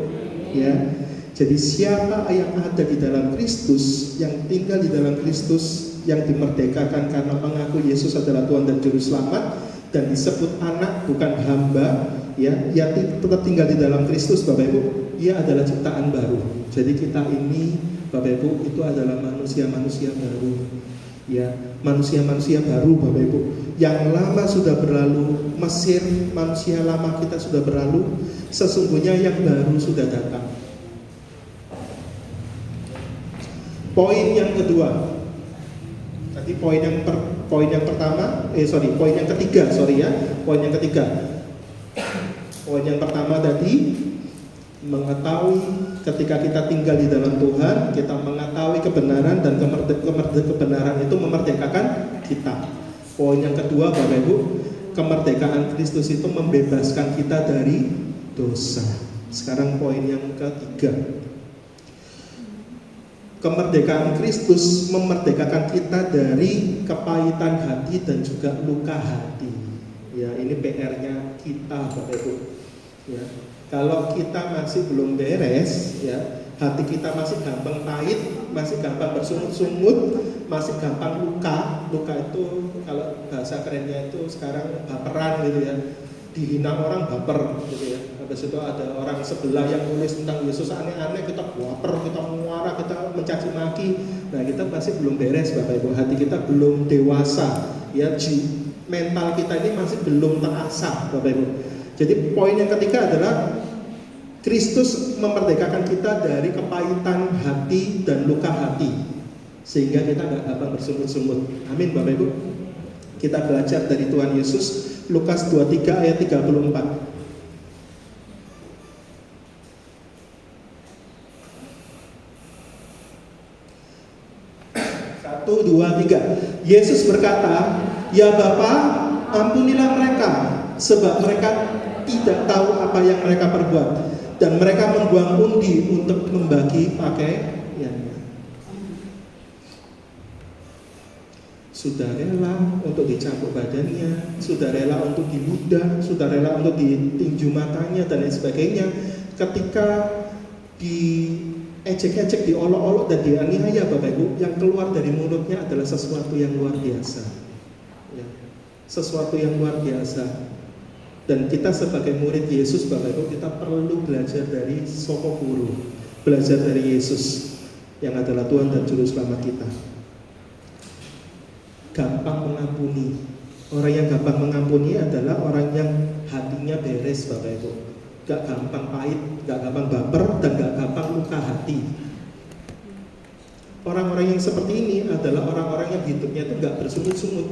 ya. Jadi siapa yang ada di dalam Kristus, yang tinggal di dalam Kristus, yang dimerdekakan karena mengaku Yesus adalah Tuhan dan Juru Selamat, dan disebut anak bukan hamba, ya, ia tetap tinggal di dalam Kristus Bapak Ibu, ia adalah ciptaan baru. Jadi kita ini Bapak Ibu itu adalah manusia-manusia baru, ya, manusia-manusia baru Bapak Ibu. Yang lama sudah berlalu, Mesir, manusia lama kita sudah berlalu, sesungguhnya yang baru sudah datang. Poin yang kedua, tadi poin yang ketiga. Poin yang pertama tadi mengetahui ketika kita tinggal di dalam Tuhan, kita mengetahui kebenaran, dan kebenaran itu memerdekakan kita. Poin yang kedua Bapak Ibu, kemerdekaan Kristus itu membebaskan kita dari dosa. Sekarang poin yang ketiga, kemerdekaan Kristus memerdekakan kita dari kepahitan hati dan juga luka hati. Ya, ini PR-nya kita Bapak Ibu. Ya, kalau kita masih belum beres, ya, hati kita masih gampang pahit, masih gampang bersungut-sungut, masih gampang luka. Luka itu kalau bahasa kerennya itu sekarang baperan gitu ya. Dihina orang baper gitu ya. Habis itu ada orang sebelah yang nulis tentang Yesus aneh-aneh, kita baper, kita marah, kita mencaci maki. Nah, kita masih belum beres Bapak Ibu. Hati kita belum dewasa, ya, mental kita ini masih belum terasah Bapak Ibu. Jadi poin yang ketiga adalah Kristus memerdekakan kita dari kepahitan hati dan luka hati, sehingga kita gak gampang bersungut-sungut. Amin Bapak Ibu. Kita belajar dari Tuhan Yesus, Lukas 23 ayat 34. 1, 2, 3. Yesus berkata, "Ya Bapa, ampunilah mereka, sebab mereka tidak tahu apa yang mereka perbuat." Dan mereka membuang undi untuk membagi pakaiannya. Sudah rela untuk dicambuk badannya, sudah rela untuk diludah, sudah rela untuk ditinju matanya dan lain sebagainya. Ketika diejek-ejek, diolok-olok dan dianiaya Bapak Ibu, yang keluar dari mulutnya adalah sesuatu yang luar biasa, ya, sesuatu yang luar biasa. Dan kita sebagai murid Yesus Bapak Ibu, kita perlu belajar dari Soko Guru, belajar dari Yesus yang adalah Tuhan dan Juru Selamat kita. Gampang mengampuni. Orang yang gampang mengampuni adalah orang yang hatinya beres Bapak Ibu. Gak gampang pahit, gak gampang baper, dan gak gampang gampang luka hati. Orang-orang yang seperti ini adalah orang-orang yang hidupnya itu nggak bersungut-sungut.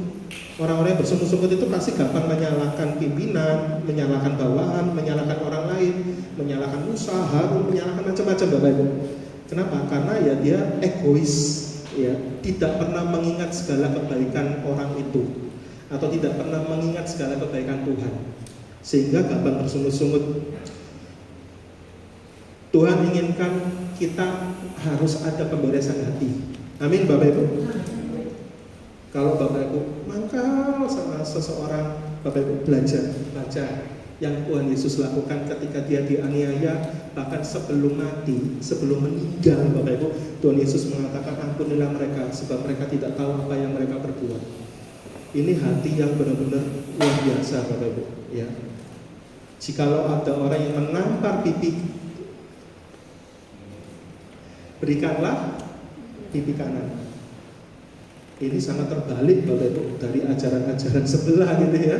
Orang-orang yang bersungut-sungut itu pasti gampang menyalahkan pimpinan, menyalahkan bawahan, menyalahkan orang lain, menyalahkan usaha, menyalahkan macam-macam, Bapak Ibu. Kenapa? Karena ya dia egois, ya, tidak pernah mengingat segala kebaikan orang itu, atau tidak pernah mengingat segala kebaikan Tuhan, sehingga gampang bersungut-sungut. Tuhan inginkan kita harus ada pemberesan hati. Amin, Bapak Ibu. Kalau Bapak Ibu mangkal sama seseorang, Bapak Ibu belajar baca yang Tuhan Yesus lakukan ketika dia dianiaya, bahkan sebelum mati, sebelum meninggal, Bapak Ibu, Tuhan Yesus mengatakan, ampunilah mereka, sebab mereka tidak tahu apa yang mereka perbuat. Ini hati yang benar-benar luar biasa, Bapak Ibu. Ya, jikalau ada orang yang menampar pipi, berikanlah pipi kanan. Ini sangat terbalik, Bapak Ibu, dari ajaran-ajaran sebelah gitu ya,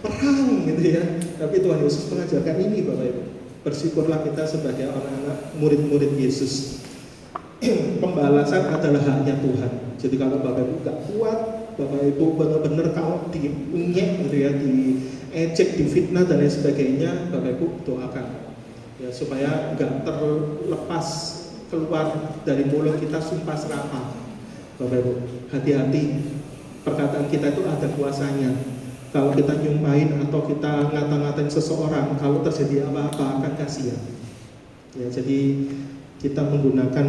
perang gitu ya. Tapi Tuhan Yesus mengajarkan ini, Bapak Ibu. Bersyukurlah kita sebagai anak-anak murid-murid Yesus. Pembalasan adalah haknya Tuhan. Jadi kalau Bapak Ibu gak kuat, Bapak Ibu benar-benar kalau diunyek gitu ya, diejek, difitnah dan lain sebagainya, Bapak Ibu doakan ya supaya gak terlepas keluar dari mulut kita sumpah serapah. Bapak Ibu, hati-hati, perkataan kita itu ada kuasanya. Kalau kita nyumpahin atau kita ngata-ngatain seseorang, kalau terjadi apa-apa akan kasihan. Ya, jadi kita menggunakan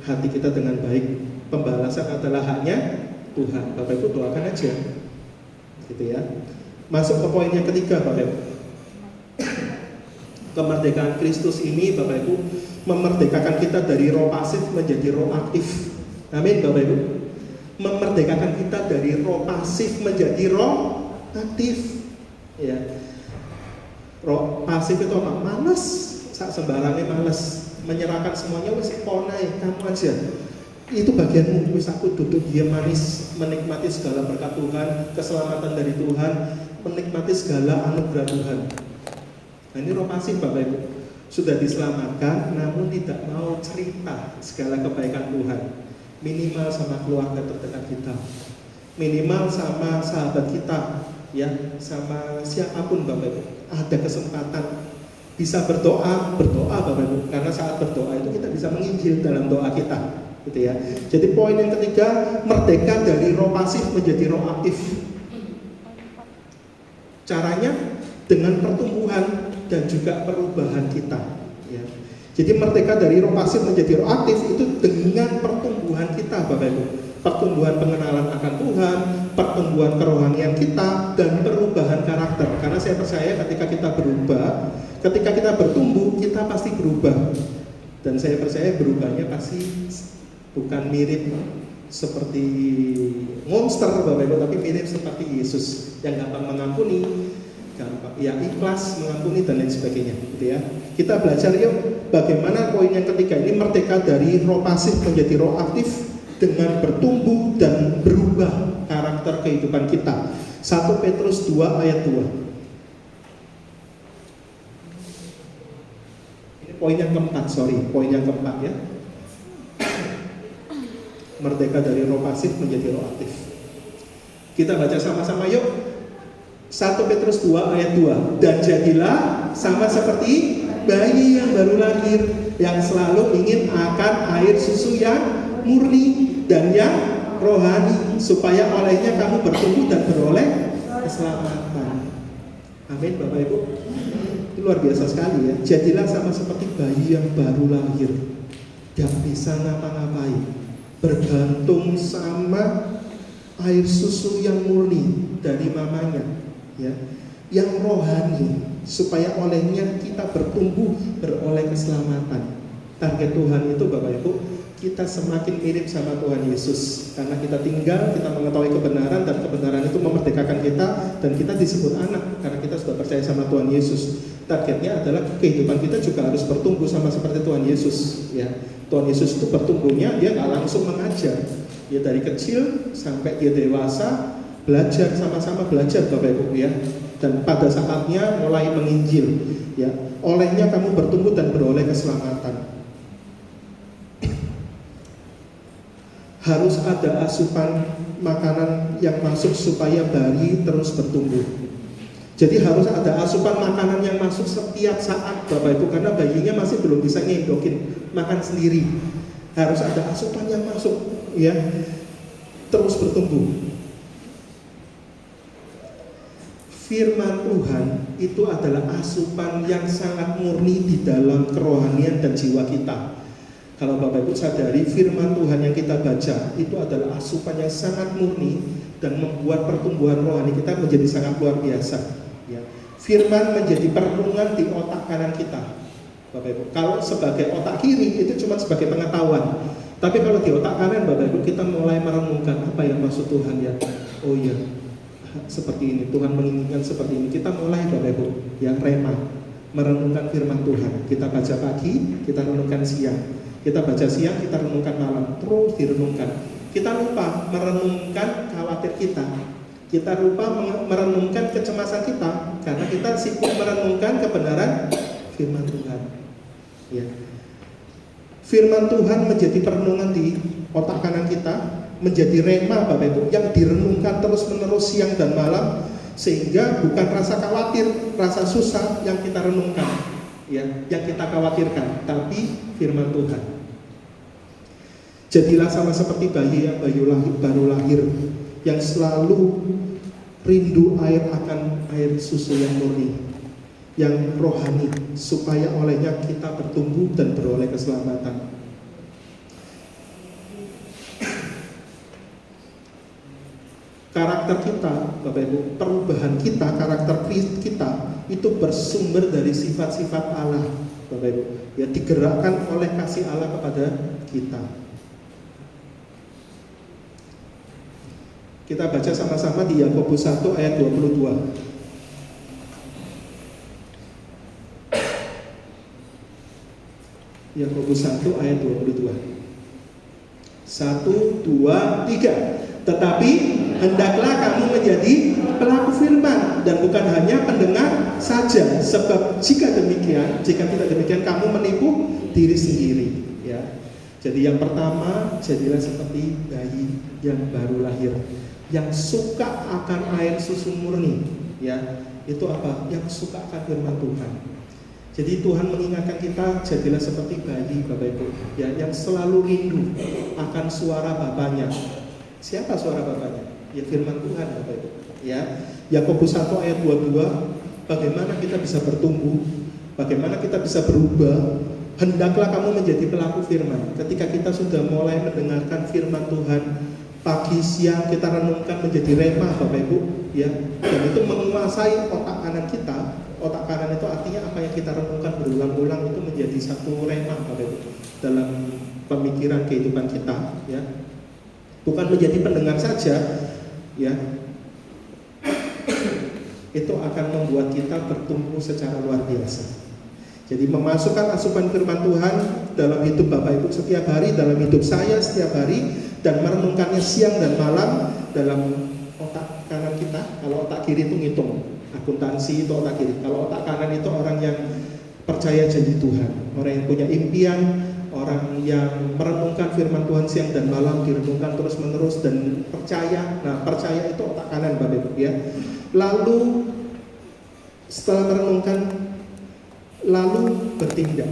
hati kita dengan baik. Pembalasan adalah haknya Tuhan. Bapak Ibu doakan aja, gitu ya. Masuk ke poin yang ketiga, Bapak Ibu. Kemerdekaan Kristus ini, Bapak Ibu, memerdekakan kita dari roh pasif menjadi roh aktif. Amin, Bapak Ibu. Memerdekakan kita dari roh pasif menjadi roh aktif. Ya. Roh pasif itu apa? Malas, sembarangnya malas, menyerahkan semuanya, wis ponai, kamu aja. Itu bagianmu, wis aku duduk diam manis, menikmati segala berkat Tuhan, keselamatan dari Tuhan, menikmati segala anugerah Tuhan. Nah, ini roh pasif, Bapak Ibu. Sudah diselamatkan, namun tidak mau cerita segala kebaikan Tuhan. Minimal sama keluarga terdekat kita, minimal sama sahabat kita, ya, sama siapapun, Bapak Ibu. Ada kesempatan bisa berdoa Bapak Ibu, karena saat berdoa itu kita bisa menginjil dalam doa kita, gitu ya. Jadi poin yang ketiga, merdeka dari roh pasif menjadi roh aktif. Caranya dengan pertumbuhan dan juga perubahan kita, ya. Jadi merdeka dari roh pasif menjadi roh aktif itu dengan pertumbuhan kita, Bapak Ibu. Pertumbuhan pengenalan akan Tuhan, pertumbuhan kerohanian kita, dan perubahan karakter. Karena saya percaya ketika kita berubah, ketika kita bertumbuh, kita pasti berubah. Dan saya percaya berubahnya pasti bukan mirip seperti monster, Bapak Ibu, tapi mirip seperti Yesus yang gampang mengampuni, gampang, ya, ikhlas mengampuni dan lain sebagainya, gitu ya. Kita belajar yuk bagaimana poin yang ketiga ini, merdeka dari roh pasif menjadi roh aktif dengan bertumbuh dan berubah karakter kehidupan kita. 1 Petrus 2 ayat 2. Ini poin yang keempat, poin yang keempat ya. Merdeka dari roh pasif menjadi roh aktif. Kita baca sama-sama yuk. 1 Petrus 2 ayat 2. Dan jadilah sama seperti bayi yang baru lahir, yang selalu ingin akan air susu yang murni dan yang rohani, supaya olehnya kamu bertumbuh dan beroleh keselamatan. Amin, Bapak Ibu. Itu luar biasa sekali ya. Jadilah sama seperti bayi yang baru lahir, gak bisa ngapa-ngapain, bergantung sama air susu yang murni dari mamanya, ya, yang rohani, supaya olehnya kita bertumbuh, beroleh keselamatan. Target Tuhan itu, Bapak Ibu, kita semakin mirip sama Tuhan Yesus. Karena kita tinggal, kita mengetahui kebenaran, dan kebenaran itu memerdekakan kita, dan kita disebut anak karena kita sudah percaya sama Tuhan Yesus. Targetnya adalah kehidupan kita juga harus bertumbuh sama seperti Tuhan Yesus, ya. Tuhan Yesus itu bertumbuhnya, dia nggak langsung mengajar, dia dari kecil sampai dia dewasa, belajar, sama-sama belajar, Bapak Ibu, ya. Dan pada saatnya mulai menginjil, ya, olehnya kamu bertumbuh dan beroleh keselamatan. Harus ada asupan makanan yang masuk supaya bayi terus bertumbuh. Jadi harus ada asupan makanan yang masuk setiap saat Bapak Ibu, karena bayinya masih belum bisa ngendokin makan sendiri. Harus ada asupan yang masuk, ya, terus bertumbuh. Firman Tuhan itu adalah asupan yang sangat murni di dalam kerohanian dan jiwa kita. Kalau Bapak Ibu sadari, firman Tuhan yang kita baca itu adalah asupan yang sangat murni dan membuat pertumbuhan rohani kita menjadi sangat luar biasa. Ya. Firman menjadi perenungan di otak kanan kita, Bapak Ibu. Kalau sebagai otak kiri itu cuma sebagai pengetahuan. Tapi kalau di otak kanan, Bapak Ibu, kita mulai merenungkan apa yang maksud Tuhan ya. Oh iya, seperti ini, Tuhan menginginkan seperti ini. Kita mulai Bapak Ibu, yang rema, merenungkan firman Tuhan. Kita baca pagi, kita renungkan siang. Kita baca siang, kita renungkan malam. Terus direnungkan. Kita lupa merenungkan khawatir kita. Kita lupa merenungkan kecemasan kita, karena kita sibuk merenungkan kebenaran firman Tuhan. Ya. Firman Tuhan menjadi perenungan di otak kanan kita, menjadi rema Bapak Ibu, yang direnungkan terus-menerus siang dan malam, sehingga bukan rasa khawatir, rasa susah yang kita renungkan, ya, yang kita khawatirkan, tapi firman Tuhan. Jadilah sama seperti bayi yang baru lahir, yang selalu rindu akan air susu yang murni, yang rohani, supaya olehnya kita bertumbuh dan beroleh keselamatan. Karakter kita, Bapak Ibu, perubahan kita, karakter kita itu bersumber dari sifat-sifat Allah, Bapak Ibu, ya, digerakkan oleh kasih Allah kepada kita. Kita baca sama-sama di Yakobus 1 ayat 22. Yakobus 1 ayat 22. 1, 2, 3. Tetapi hendaklah kamu menjadi pelaku firman dan bukan hanya pendengar saja, sebab jika tidak demikian kamu menipu diri sendiri, ya. Jadi yang pertama, jadilah seperti bayi yang baru lahir, yang suka akan air susu murni, ya. Itu apa? Yang suka akan firman Tuhan. Jadi Tuhan mengingatkan kita, jadilah seperti bayi Bapak Ibu, ya, yang selalu rindu akan suara Bapaknya. Siapa suara Bapaknya? Ya, firman Tuhan Bapak Ibu, ya. Yakobus 1 ayat 22, bagaimana kita bisa bertumbuh, bagaimana kita bisa berubah. Hendaklah kamu menjadi pelaku firman. Ketika kita sudah mulai mendengarkan firman Tuhan, pagi siang kita renungkan menjadi rema Bapak Ibu, ya. Dan itu menguasai otak kanan kita. Otak kanan itu artinya apa yang kita renungkan berulang-ulang itu menjadi satu rema Bapak Ibu dalam pemikiran kehidupan kita, ya. Bukan menjadi pendengar saja, ya. Itu akan membuat kita bertumbuh secara luar biasa. Jadi memasukkan asupan firman Tuhan dalam hidup Bapak Ibu setiap hari, dalam hidup saya setiap hari, dan merenungkannya siang dan malam dalam otak kanan kita. Kalau otak kiri itu ngitung, akuntansi itu otak kiri. Kalau otak kanan itu orang yang percaya janji Tuhan, orang yang punya impian, orang yang merenungkan firman Tuhan siang dan malam, direnungkan terus menerus dan percaya. Nah, percaya itu otak kanan Bapak Ibu, ya. Lalu setelah merenungkan, lalu bertindak.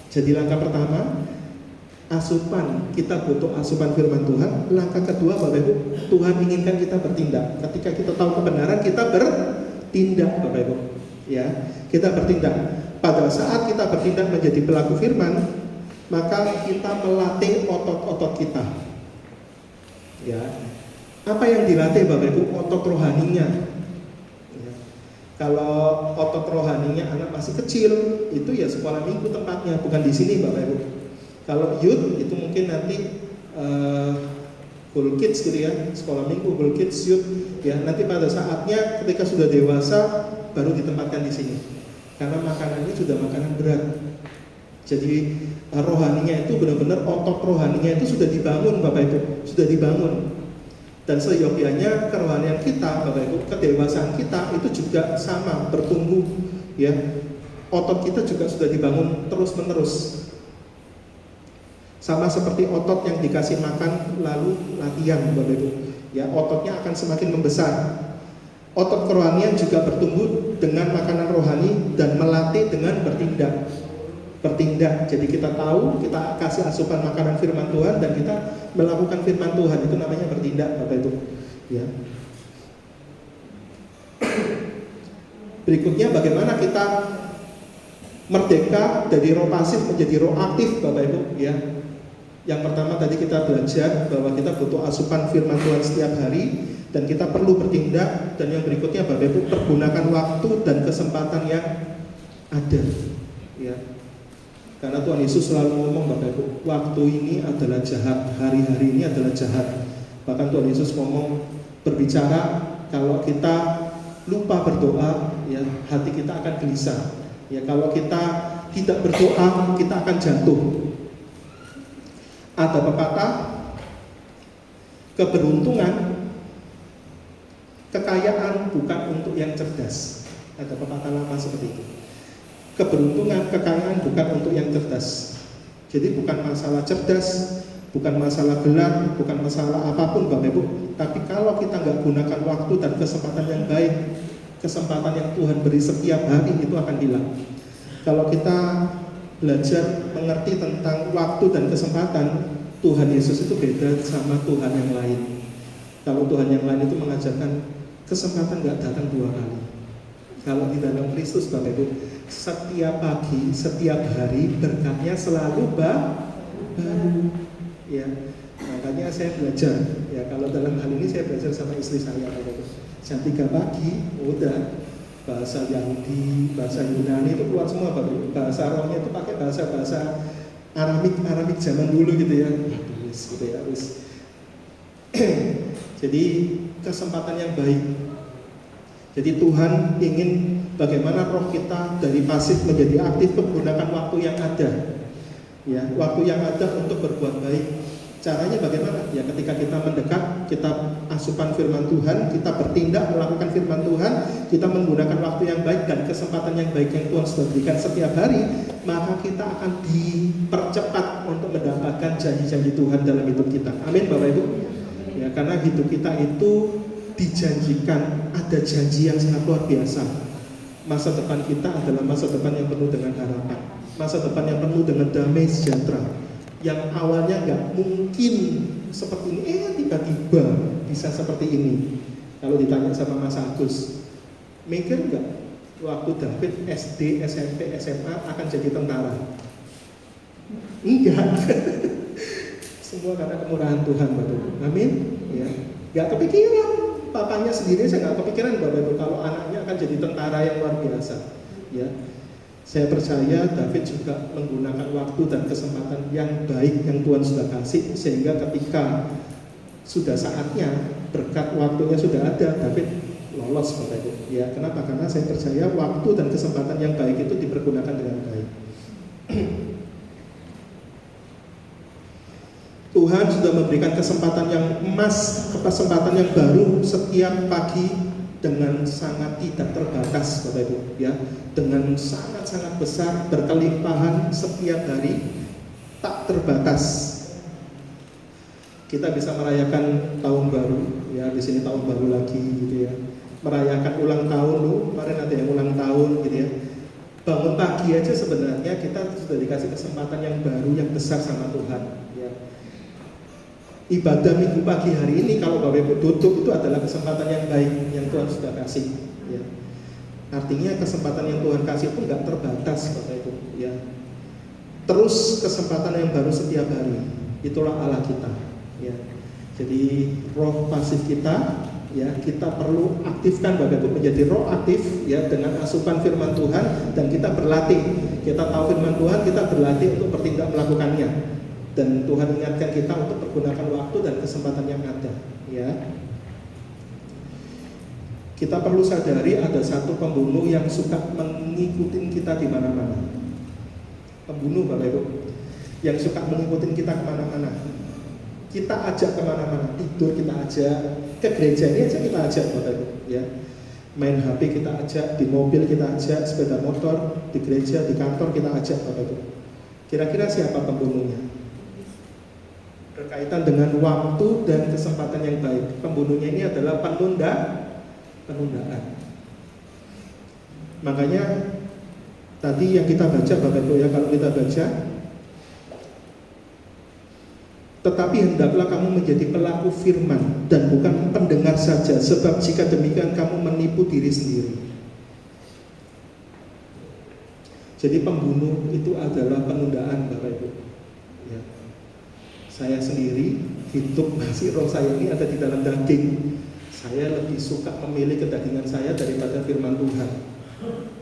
Jadi langkah pertama, asupan, kita butuh asupan firman Tuhan. Langkah kedua Bapak Ibu, Tuhan inginkan kita bertindak. Ketika kita tahu kebenaran, kita bertindak Bapak Ibu, ya. Kita bertindak. Pada saat kita bertindak menjadi pelaku firman, maka kita melatih otot-otot kita, ya. Apa yang dilatih Bapak Ibu? Otot rohaninya. Kalau otot rohaninya anak masih kecil, itu ya sekolah minggu tempatnya, bukan di sini Bapak Ibu. Kalau youth itu mungkin nanti full kids gitu ya, sekolah minggu, full kids, youth, ya. Nanti pada saatnya ketika sudah dewasa baru ditempatkan di sini, karena makanannya sudah makanan berat. Jadi rohaninya itu benar-benar, otot rohaninya itu sudah dibangun Bapak Ibu, sudah dibangun. Dan seyogianya kerohanian kita Bapak Ibu, kedewasaan kita itu juga sama, bertumbuh, ya. Otot kita juga sudah dibangun terus-menerus. Sama seperti otot yang dikasih makan lalu latihan, Bapak Ibu. Ya, ototnya akan semakin membesar. Otot kerohanian juga bertumbuh dengan makanan rohani dan melatih dengan bertindak. Jadi kita tahu, kita kasih asupan makanan firman Tuhan dan kita melakukan firman Tuhan, itu namanya bertindak, Bapak Ibu. Ya. Berikutnya bagaimana kita merdeka dari roh pasif menjadi roh aktif, Bapak Ibu, ya. Yang pertama tadi kita belajar bahwa kita butuh asupan firman Tuhan setiap hari dan kita perlu bertindak, dan yang berikutnya Bapak Ibu, pergunakan waktu dan kesempatan yang ada, ya. Karena Tuhan Yesus selalu ngomong, Bapak Ibu, waktu ini adalah jahat, hari-hari ini adalah jahat. Bahkan Tuhan Yesus ngomong, berbicara, kalau kita lupa berdoa, ya, hati kita akan gelisah. Ya, kalau kita tidak berdoa, kita akan jatuh. Ada pepatah, keberuntungan, kekayaan bukan untuk yang cerdas. Ada pepatah lama seperti itu. Keberuntungan, kekayaan bukan untuk yang cerdas. Jadi bukan masalah cerdas, bukan masalah gelar, bukan masalah apapun, Bapak Ibu. Tapi kalau kita nggak gunakan waktu dan kesempatan yang baik, kesempatan yang Tuhan beri setiap hari, itu akan hilang. Kalau kita belajar mengerti tentang waktu dan kesempatan, Tuhan Yesus itu beda sama Tuhan yang lain. Kalau Tuhan yang lain itu mengajarkan kesempatan nggak datang 2 kali. Kalau di dalam Kristus, Bapak Ibu, setiap pagi, setiap hari berkatnya selalu baru. Ya, makanya saya belajar. Ya, kalau dalam hal ini saya belajar sama istri saya, Bapak Ibu. Jam 3 pagi, udah bahasa Yahudi, bahasa Yunani itu keluar semua, Bapak Ibu. Bahasa rohnya itu pakai bahasa Aramik zaman dulu gitu ya. Gitu ya, Jadi kesempatan yang baik. Jadi Tuhan ingin bagaimana roh kita dari pasif menjadi aktif, menggunakan waktu yang ada. Ya, waktu yang ada untuk berbuat baik. Caranya bagaimana? Ya, ketika kita mendekat, kita asupan firman Tuhan, kita bertindak melakukan firman Tuhan, kita menggunakan waktu yang baik dan kesempatan yang baik yang Tuhan sudah berikan setiap hari, maka kita akan dipercepat untuk mendapatkan janji-janji Tuhan dalam hidup kita. Amin, Bapak Ibu. Ya, karena hidup kita itu dijanjikan ada janji yang sangat luar biasa. Masa depan kita adalah masa depan yang penuh dengan harapan, masa depan yang penuh dengan damai sejahtera. Yang awalnya nggak mungkin seperti ini, tiba-tiba bisa seperti ini. Kalau ditanya sama Mas Agus, mikir nggak waktu David SD, SMP, SMA akan jadi tentara? Enggak. Semua karena kemurahan Tuhan, Bapak Ibu. Amin. Ya, nggak kepikiran. Papanya sendiri saya nggak kepikiran, Bapak Ibu, kalau anaknya akan jadi tentara yang luar biasa. Ya. Saya percaya David juga menggunakan waktu dan kesempatan yang baik yang Tuhan sudah kasih, sehingga ketika sudah saatnya, berkat waktunya sudah ada, David lolos, Bapak Ibu. Ya, kenapa? Karena saya percaya waktu dan kesempatan yang baik itu dipergunakan dengan baik. Tuhan sudah memberikan kesempatan yang emas, kesempatan yang baru setiap pagi dengan sangat tidak terbatas, Bapak Ibu, ya, dengan sangat-sangat besar, berkelimpahan setiap hari, tak terbatas. Kita bisa merayakan tahun baru, ya, di sini tahun baru lagi, gitu ya, merayakan ulang tahun, kemarin ada yang ulang tahun, gitu ya. Bangun pagi aja sebenarnya kita sudah dikasih kesempatan yang baru, yang besar sama Tuhan, ya. Ibadah minggu pagi hari ini kalau Bapak Ibu duduk itu adalah kesempatan yang baik yang Tuhan sudah kasih, ya. Artinya kesempatan yang Tuhan kasih itu nggak terbatas, Bapak Ibu, ya. Terus kesempatan yang baru setiap hari, itulah Allah kita, ya. Jadi roh pasif kita, ya, kita perlu aktifkan, Bapak Ibu, menjadi roh aktif, ya, dengan asupan firman Tuhan, dan kita berlatih. Kita tahu firman Tuhan, kita berlatih untuk bertindak melakukannya. Dan Tuhan ingatkan kita untuk menggunakan waktu dan kesempatan yang ada, ya. Kita perlu sadari ada satu pembunuh yang suka mengikuti kita di mana-mana. Pembunuh, Bapak Ibu, yang suka mengikuti kita kemana-mana. Kita ajak kemana-mana, tidur kita ajak, ke gereja ini aja kita ajak, Bapak Ibu, ya. Main HP kita ajak, di mobil kita ajak, sepeda motor, di gereja, di kantor kita ajak, Bapak Ibu. Kira-kira siapa pembunuhnya? berkaitan dengan waktu dan kesempatan yang baik. Pembunuhnya ini adalah penundaan. Makanya tadi yang kita baca Bapak Ibu ya, kalau kita baca, tetapi hendaklah kamu menjadi pelaku firman dan bukan pendengar saja, sebab jika demikian kamu menipu diri sendiri. Jadi pembunuh itu adalah penundaan Bapak Ibu ya. Saya sendiri hidup masih roh saya ini ada di dalam daging. Saya lebih suka memilih kedagingan saya daripada firman Tuhan.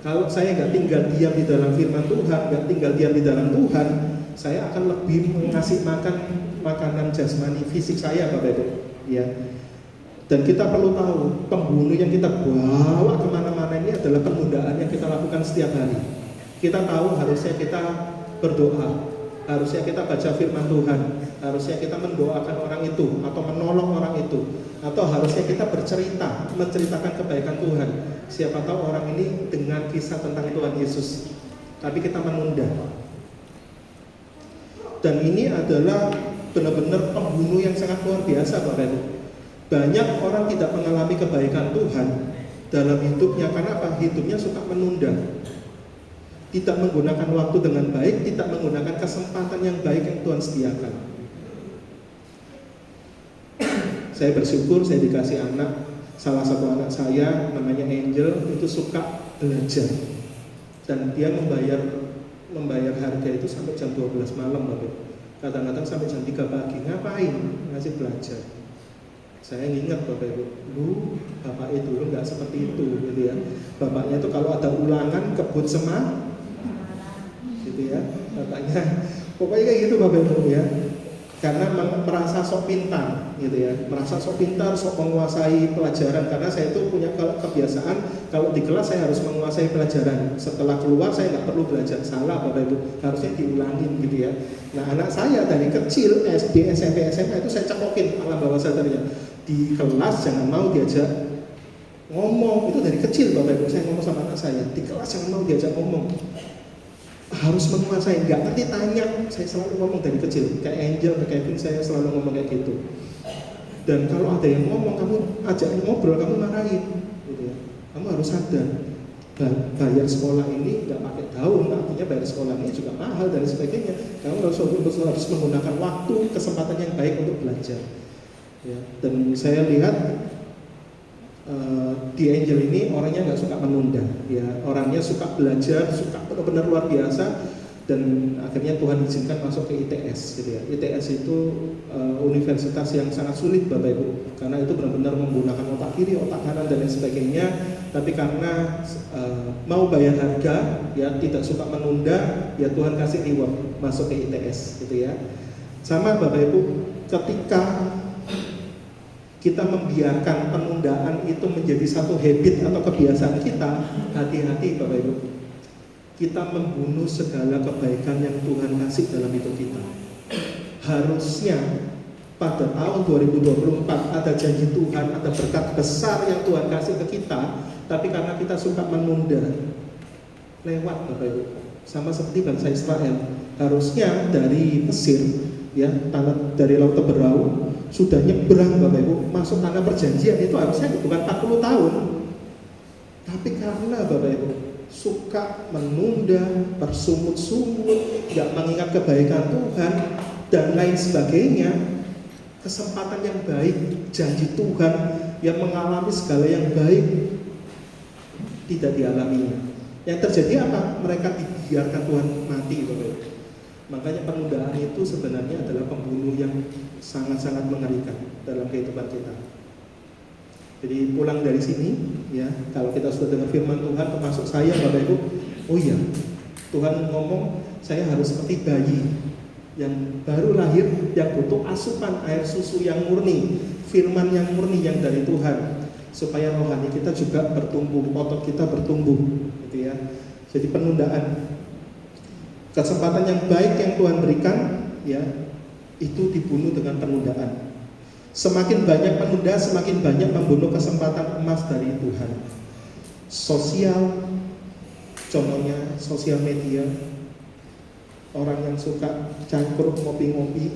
Kalau saya nggak tinggal diam di dalam firman Tuhan, nggak tinggal diam di dalam Tuhan, saya akan lebih mengasih makan makanan jasmani fisik saya Bapak Ibu ya. Dan kita perlu tahu, pembunuh yang kita bawa kemana-mana ini adalah penundaan yang kita lakukan setiap hari. Kita tahu harusnya kita berdoa, harusnya kita baca firman Tuhan, harusnya kita mendoakan orang itu atau menolong orang itu, atau harusnya kita menceritakan kebaikan Tuhan. Siapa tahu orang ini dengan kisah tentang Tuhan Yesus, tapi kita menunda. Dan ini adalah benar-benar pembunuh yang sangat luar biasa Bapak Ibu. Banyak orang tidak mengalami kebaikan Tuhan dalam hidupnya karena apa? Hidupnya suka menunda, tidak menggunakan waktu dengan baik, tidak menggunakan kesempatan yang baik yang Tuhan sediakan. Saya bersyukur saya dikasih anak. Salah satu anak saya namanya Angel itu suka belajar, dan dia membayar harga itu sampai jam 12 malam Bapak. Kadang-kadang sampai jam 3 pagi. Ngapain? Ngasih belajar. Saya ingat Bapak Ibu, bapak itu dulu nggak seperti itu gitu ya. Bapaknya itu kalau ada ulangan kebut semangat gitu ya. Bapaknya pokoknya kayak gitu Bapak Ibu ya. Karena merasa sok pintar gitu ya, merasa sok pintar, sok menguasai pelajaran. Karena saya itu punya kebiasaan kalau di kelas saya harus menguasai pelajaran, setelah keluar saya nggak perlu belajar. Salah Bapak Ibu, harusnya diulangin gitu ya. Nah anak saya dari kecil SD, SMP, SMA itu saya cekokin alam bawah sadarnya, di kelas jangan mau diajak ngomong. Itu dari kecil Bapak Ibu, saya ngomong sama anak saya, di kelas jangan mau diajak ngomong, harus menguasai, nggak ngerti tanya. Saya selalu ngomong dari kecil, kayak Angel, kayak Kevin, saya selalu ngomong kayak gitu. Dan kalau ada yang ngomong, kamu ajak ngobrol, kamu marahin gitu ya. Kamu harus sadar, bayar sekolah ini nggak pakai daun, artinya bayar sekolah ini juga mahal dan sebagainya. Kamu harus menggunakan waktu, kesempatan yang baik untuk belajar ya. Dan saya lihat di Angel ini orangnya nggak suka menunda ya, orangnya suka belajar, suka benar-benar luar biasa. Dan akhirnya Tuhan izinkan masuk ke ITS gitu ya. ITS itu universitas yang sangat sulit Bapak Ibu, karena itu benar-benar menggunakan otak kiri, otak kanan dan lain sebagainya. Tapi karena mau bayar harga ya, tidak suka menunda ya, Tuhan kasih reward masuk ke ITS gitu ya. Sama Bapak Ibu, ketika kita membiarkan penundaan itu menjadi satu habit atau kebiasaan kita, hati-hati Bapak Ibu. Kita membunuh segala kebaikan yang Tuhan kasih dalam hidup kita. Harusnya pada tahun 2024 ada janji Tuhan, ada berkat besar yang Tuhan kasih ke kita, tapi karena kita suka menunda, lewat Bapak Ibu. Sama seperti bangsa Israel, harusnya dari Mesir ya, dari Laut Teberau sudah nyebrang Bapak Ibu, masuk tanah perjanjian. Itu harusnya bukan 40 tahun, tapi karena Bapak Ibu suka menunda, bersungut-sungut, nggak mengingat kebaikan Tuhan dan lain sebagainya, kesempatan yang baik, janji Tuhan yang mengalami segala yang baik tidak dialaminya. Yang terjadi apa? Mereka dibiarkan Tuhan mati Bapak Ibu. Makanya penundaan itu sebenarnya adalah pembunuh yang sangat-sangat mengerikan dalam kehidupan kita. Jadi pulang dari sini ya, kalau kita sudah dengar firman Tuhan, termasuk saya Bapak Ibu, oh iya, Tuhan ngomong saya harus seperti bayi yang baru lahir, yang butuh asupan air susu yang murni, firman yang murni yang dari Tuhan, supaya rohani kita juga bertumbuh, otot kita bertumbuh gitu ya. Jadi penundaan, kesempatan yang baik yang Tuhan berikan ya, itu dibunuh dengan penundaan. Semakin banyak penunda, semakin banyak membunuh kesempatan emas dari Tuhan. Sosial, contohnya sosial media, orang yang suka cangkruk ngopi-ngopi,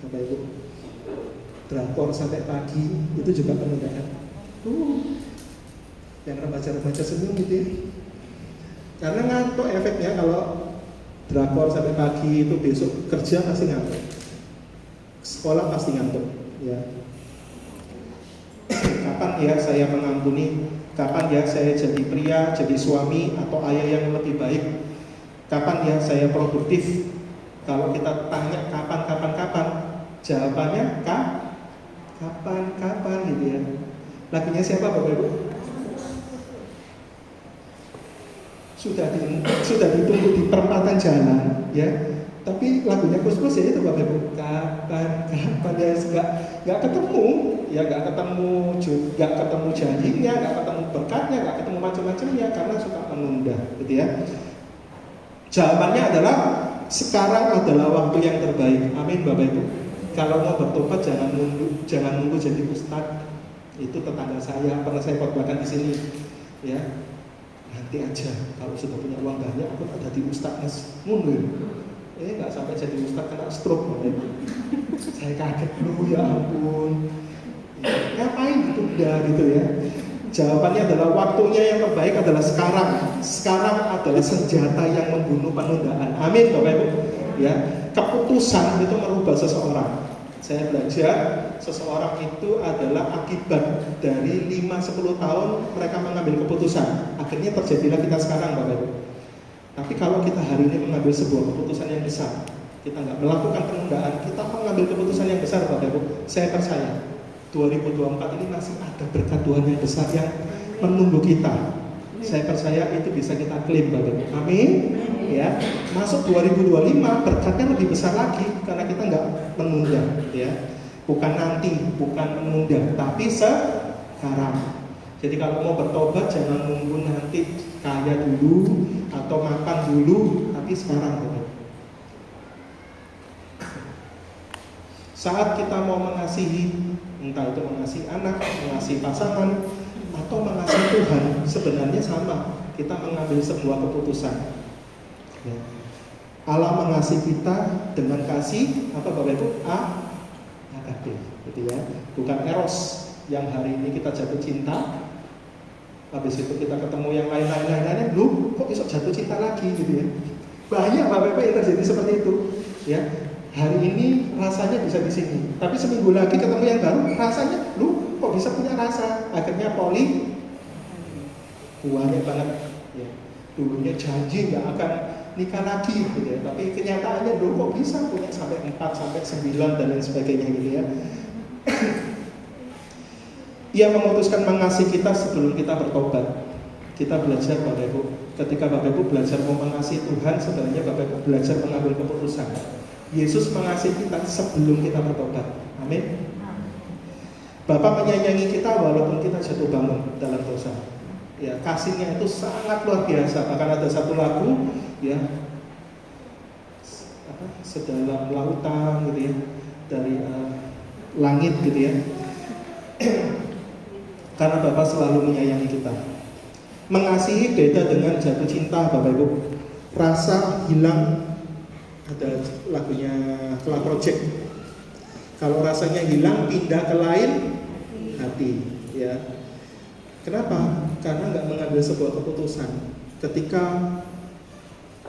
Bapak Ibu. Drakor sampai pagi itu juga penundaan. Yang remaja-remaja senyum gitu ya. Karena ngantuk efeknya kalau drakor sampai pagi itu besok kerja pasti ngantuk. Sekolah pasti ngantuk, ya. Kapan ya saya mengampuni? Kapan ya saya jadi pria, jadi suami atau ayah yang lebih baik? Kapan ya saya produktif? Kalau kita tanya kapan, jawabannya kapan gitu ya. Lagunya siapa Bapak Ibu? Sudah ditunggu di perempatan jalan, ya. Tapi lagunya Gus Plus ya itu Bapak Ibu. Kapan ya nggak ketemu, ya nggak ketemu janjinya, nggak ketemu berkatnya, nggak ketemu macam-macamnya karena suka menunda, gitu ya. Jawabannya adalah sekarang adalah waktu yang terbaik. Amin Bapak Ibu. Kalau mau bertobat jangan nunggu jadi ustadz. Itu tetangga saya pernah saya khotbahkan di sini, ya. Nanti aja kalau sudah punya uang banyak aku tak jadi ustadz mundur. Nggak sampai jadi ustadz kena stroke Bapak Ibu. Saya kaget dulu, ya ampun. Ngapain ditunda gitu ya? Jawabannya adalah waktunya yang terbaik adalah sekarang. Sekarang adalah senjata yang membunuh penundaan. Amin Bapak Ibu. Ya, keputusan itu merubah seseorang. Saya belajar seseorang itu adalah akibat dari 5-10 tahun mereka mengambil keputusan. Akhirnya terjadilah kita sekarang Bapak Ibu. Tapi kalau kita hari ini mengambil sebuah keputusan yang besar, kita nggak melakukan penundaan, kita mengambil keputusan yang besar Bapak Ibu. Saya percaya 2024 ini masih ada berkat Tuhan yang besar yang menunggu kita. Saya percaya itu bisa kita klaim Bapak Ibu. Amin. Ya, masuk 2025 berkatnya lebih besar lagi karena kita nggak menunda, ya. Bukan nanti, bukan menunda, tapi sekarang. Jadi kalau mau bertobat jangan nunggu nanti kaya dulu atau makan dulu, tapi sekarang Bapak. Saat kita mau mengasihi, entah itu mengasihi anak, mengasihi pasangan, atau mengasihi Tuhan, sebenarnya sama. Kita mengambil sebuah keputusan. Ya. Allah mengasihi kita dengan kasih apa Bapak Ibu? Agape, gitu ya. Bukan eros yang hari ini kita jatuh cinta, habis itu kita ketemu yang lain-lain, lu kok bisa jatuh cinta lagi gitu ya. Banyak Bapak Ibu yang terjadi seperti itu, ya. Hari ini rasanya bisa di sini, tapi seminggu lagi ketemu yang baru, rasanya lu kok bisa punya rasa. Akhirnya banyak banget, ya. Dulunya janji nggak akan nikah lagi gitu ya, tapi kenyataannya dulu kok bisa punya sampai 4 sampai 9 dan lain sebagainya gitu ya. Ia memutuskan mengasihi kita sebelum kita bertobat. Kita belajar Bapak Ibu, ketika Bapak Ibu belajar mau mengasihi Tuhan, sebenarnya Bapak Ibu belajar mengambil keputusan. Yesus mengasihi kita sebelum kita bertobat. Amin. Bapak menyayangi kita walaupun kita jatuh bangun dalam dosa. Ya, kasihnya itu sangat luar biasa. Bahkan ada satu lagu, ya, sedalam lautan gitu ya, dari langit gitu ya. Karena Bapak selalu menyayangi kita. Mengasihi beda dengan jatuh cinta Bapak Ibu. Rasa hilang, ada lagunya Club Project. Kalau rasanya hilang, pindah ke lain hati, ya. Kenapa? Karena nggak mengambil sebuah keputusan. Ketika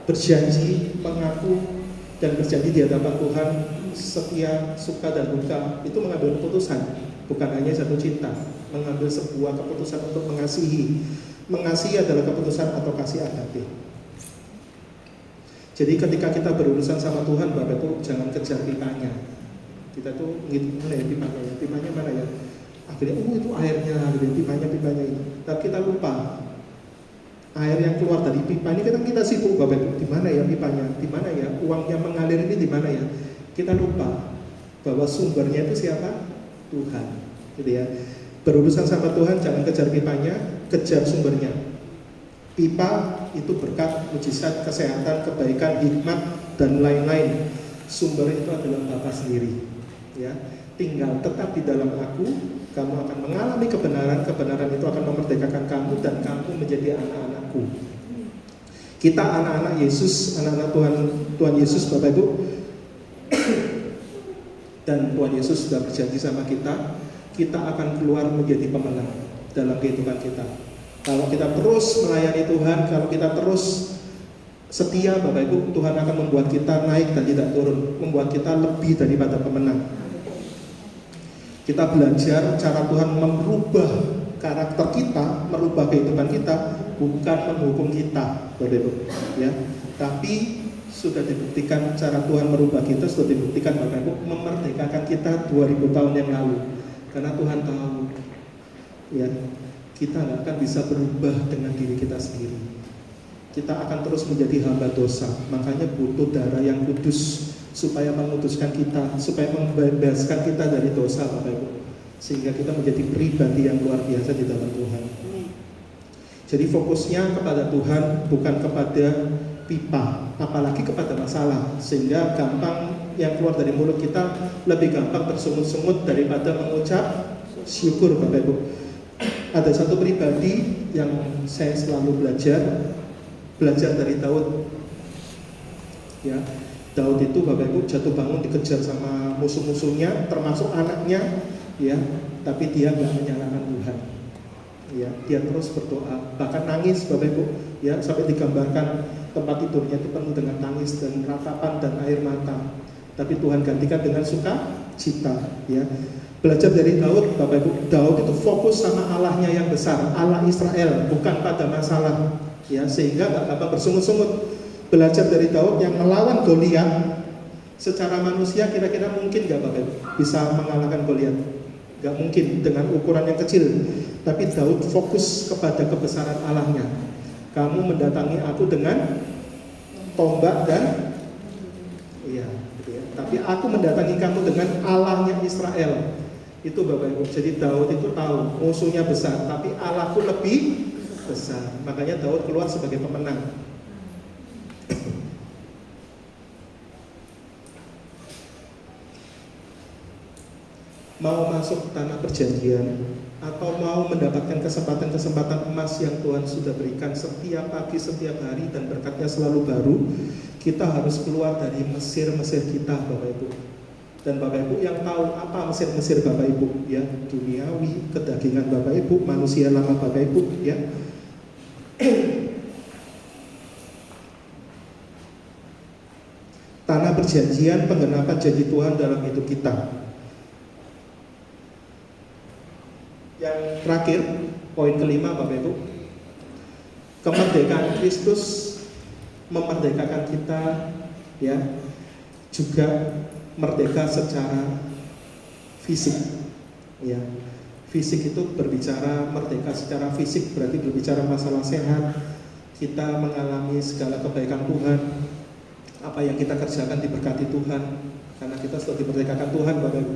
berjanji, mengaku dan berjanji di hadapan Tuhan, setia, suka dan duka, itu mengambil keputusan, bukan hanya jatuh cinta. Mengambil sebuah keputusan untuk mengasihi. Mengasihi adalah keputusan atau kasih agape. Jadi ketika kita berurusan sama Tuhan, Bapak Ibu jangan kejar pipanya. Kita tuh mana ya pipanya? Pipanya mana ya? Akhirnya itu airnya, pipanya itu. Tapi kita lupa air yang keluar dari pipa ini kita sibuk Bapak Ibu, di mana ya pipanya? Di mana ya uangnya mengalir ini, di mana ya? Kita lupa bahwa sumbernya itu siapa? Tuhan. Gitu ya. Berurusan sama Tuhan jangan kejar pipanya, kejar sumbernya. Pipa itu berkat, mujizat, kesehatan, kebaikan, hikmat dan lain-lain. Sumber itu adalah Bapa sendiri. Ya, tinggal tetap di dalam aku, kamu akan mengalami kebenaran. Kebenaran itu akan memerdekakan kamu dan kamu menjadi anak-anakku. Kita anak-anak Yesus, anak-anak Tuhan Yesus Bapak Ibu. Dan Tuhan Yesus sudah berjanji sama kita, kita akan keluar menjadi pemenang dalam kehidupan kita. Kalau kita terus melayani Tuhan, kalau kita terus setia, Bapak Ibu, Tuhan akan membuat kita naik dan tidak turun, membuat kita lebih daripada pemenang. Kita belajar cara Tuhan merubah karakter kita, merubah kehidupan kita, bukan menghukum kita, Bapak Ibu, ya. Tapi sudah dibuktikan cara Tuhan merubah kita, sudah dibuktikan Bapak Ibu, memerdekakan kita 2000 tahun yang lalu. Karena Tuhan tahu, ya, kita nggak akan bisa berubah dengan diri kita sendiri. Kita akan terus menjadi hamba dosa. Makanya butuh darah yang kudus supaya menguduskan kita, supaya membebaskan kita dari dosa, Bapak Ibu. Sehingga kita menjadi pribadi yang luar biasa di dalam Tuhan. Jadi fokusnya kepada Tuhan, bukan kepada pipa, apalagi kepada masalah. Sehingga gampang yang keluar dari mulut kita lebih gampang bersungut-sungut daripada mengucap syukur, Bapak Ibu. Ada satu pribadi yang saya selalu belajar dari Daud. Ya, Daud itu Bapak Ibu jatuh bangun dikejar sama musuh-musuhnya, termasuk anaknya, ya, tapi dia nggak menyalahkan Tuhan. Ya, dia terus berdoa, bahkan nangis, Bapak Ibu, ya, sampai digambarkan tempat tidurnya itu penuh dengan tangis dan ratapan dan air mata. Tapi Tuhan gantikan dengan sukacita, ya. Belajar dari Daud, Bapak Ibu, Daud itu fokus sama Allahnya yang besar, Allah Israel, bukan pada masalah, ya, sehingga nggak gampang bersungut-sungut. Belajar dari Daud yang melawan Goliat, secara manusia kira-kira mungkin nggak Bapak Ibu bisa mengalahkan Goliat? Nggak mungkin dengan ukuran yang kecil. Tapi Daud fokus kepada kebesaran Allahnya. Kamu mendatangi aku dengan tombak dan, iya, gitu ya. Tapi aku mendatangi kamu dengan Allahnya Israel. Itu Bapak Ibu. Jadi Daud itu tahu musuhnya besar, tapi Allahku lebih besar. Makanya Daud keluar sebagai pemenang. Mau masuk tanah perjanjian atau mau mendapatkan kesempatan-kesempatan emas yang Tuhan sudah berikan setiap pagi, setiap hari, dan berkatnya selalu baru, kita harus keluar dari Mesir-Mesir kita, Bapak Ibu. Dan Bapak Ibu yang tahu apa Mesir-Mesir Bapak Ibu, ya, duniawi, kedagingan Bapak Ibu, manusia lama Bapak Ibu, ya. Tanah perjanjian, penggenapan janji Tuhan dalam hidup kita. Yang terakhir, poin kelima Bapak Ibu, kemerdekaan Kristus memerdekakan kita, ya, juga merdeka secara fisik, ya. Fisik itu berbicara merdeka secara fisik, berarti berbicara masalah sehat. Kita mengalami segala kebaikan Tuhan. Apa yang kita kerjakan diberkati Tuhan, karena kita sudah dimerdekakan Tuhan, Bapak Ibu.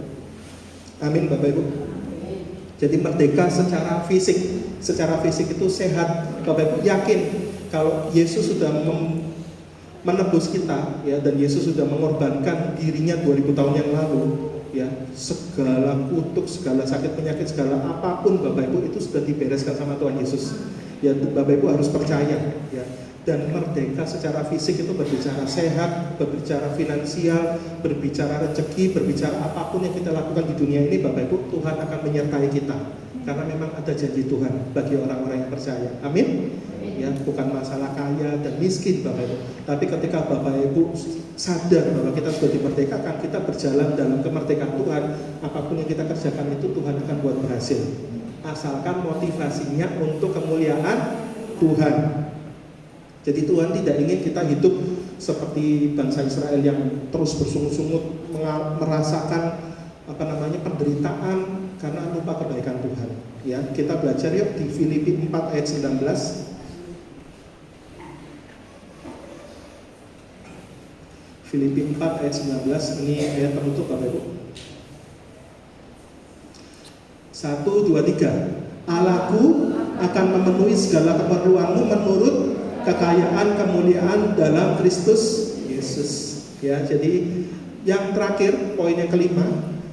Amin, Bapak Ibu. Jadi merdeka secara fisik. Secara fisik itu sehat. Bapak Ibu yakin kalau Yesus sudah menebus kita, ya, dan Yesus sudah mengorbankan dirinya 2000 tahun yang lalu, ya, segala kutuk, segala sakit penyakit, segala apapun Bapak Ibu itu sudah dibereskan sama Tuhan Yesus. Ya, Bapak Ibu harus percaya, ya. Dan merdeka secara fisik itu berbicara sehat, berbicara finansial, berbicara rezeki, berbicara apapun yang kita lakukan di dunia ini, Bapak Ibu, Tuhan akan menyertai kita. Karena memang ada janji Tuhan bagi orang-orang yang percaya. Amin. Ya, bukan masalah kaya dan miskin, Bapak Ibu. Tapi ketika Bapak Ibu sadar bahwa kita sudah dimerdekakan, kita berjalan dalam kemerdekaan Tuhan, apapun yang kita kerjakan itu Tuhan akan buat berhasil. Asalkan motivasinya untuk kemuliaan Tuhan. Jadi Tuhan tidak ingin kita hidup seperti bangsa Israel yang terus bersungut-sungut merasakan penderitaan karena lupa kebaikan Tuhan. Ya, kita belajar yuk di Filipi 4 ayat 19. Filipi 4 ayat 19, ini ayat penutup Bapak Ibu. 1, 2, 3. Allahku akan memenuhi segala keperluanmu menurut kekayaan kemuliaan dalam Kristus Yesus. Ya, jadi yang terakhir, poin yang kelima,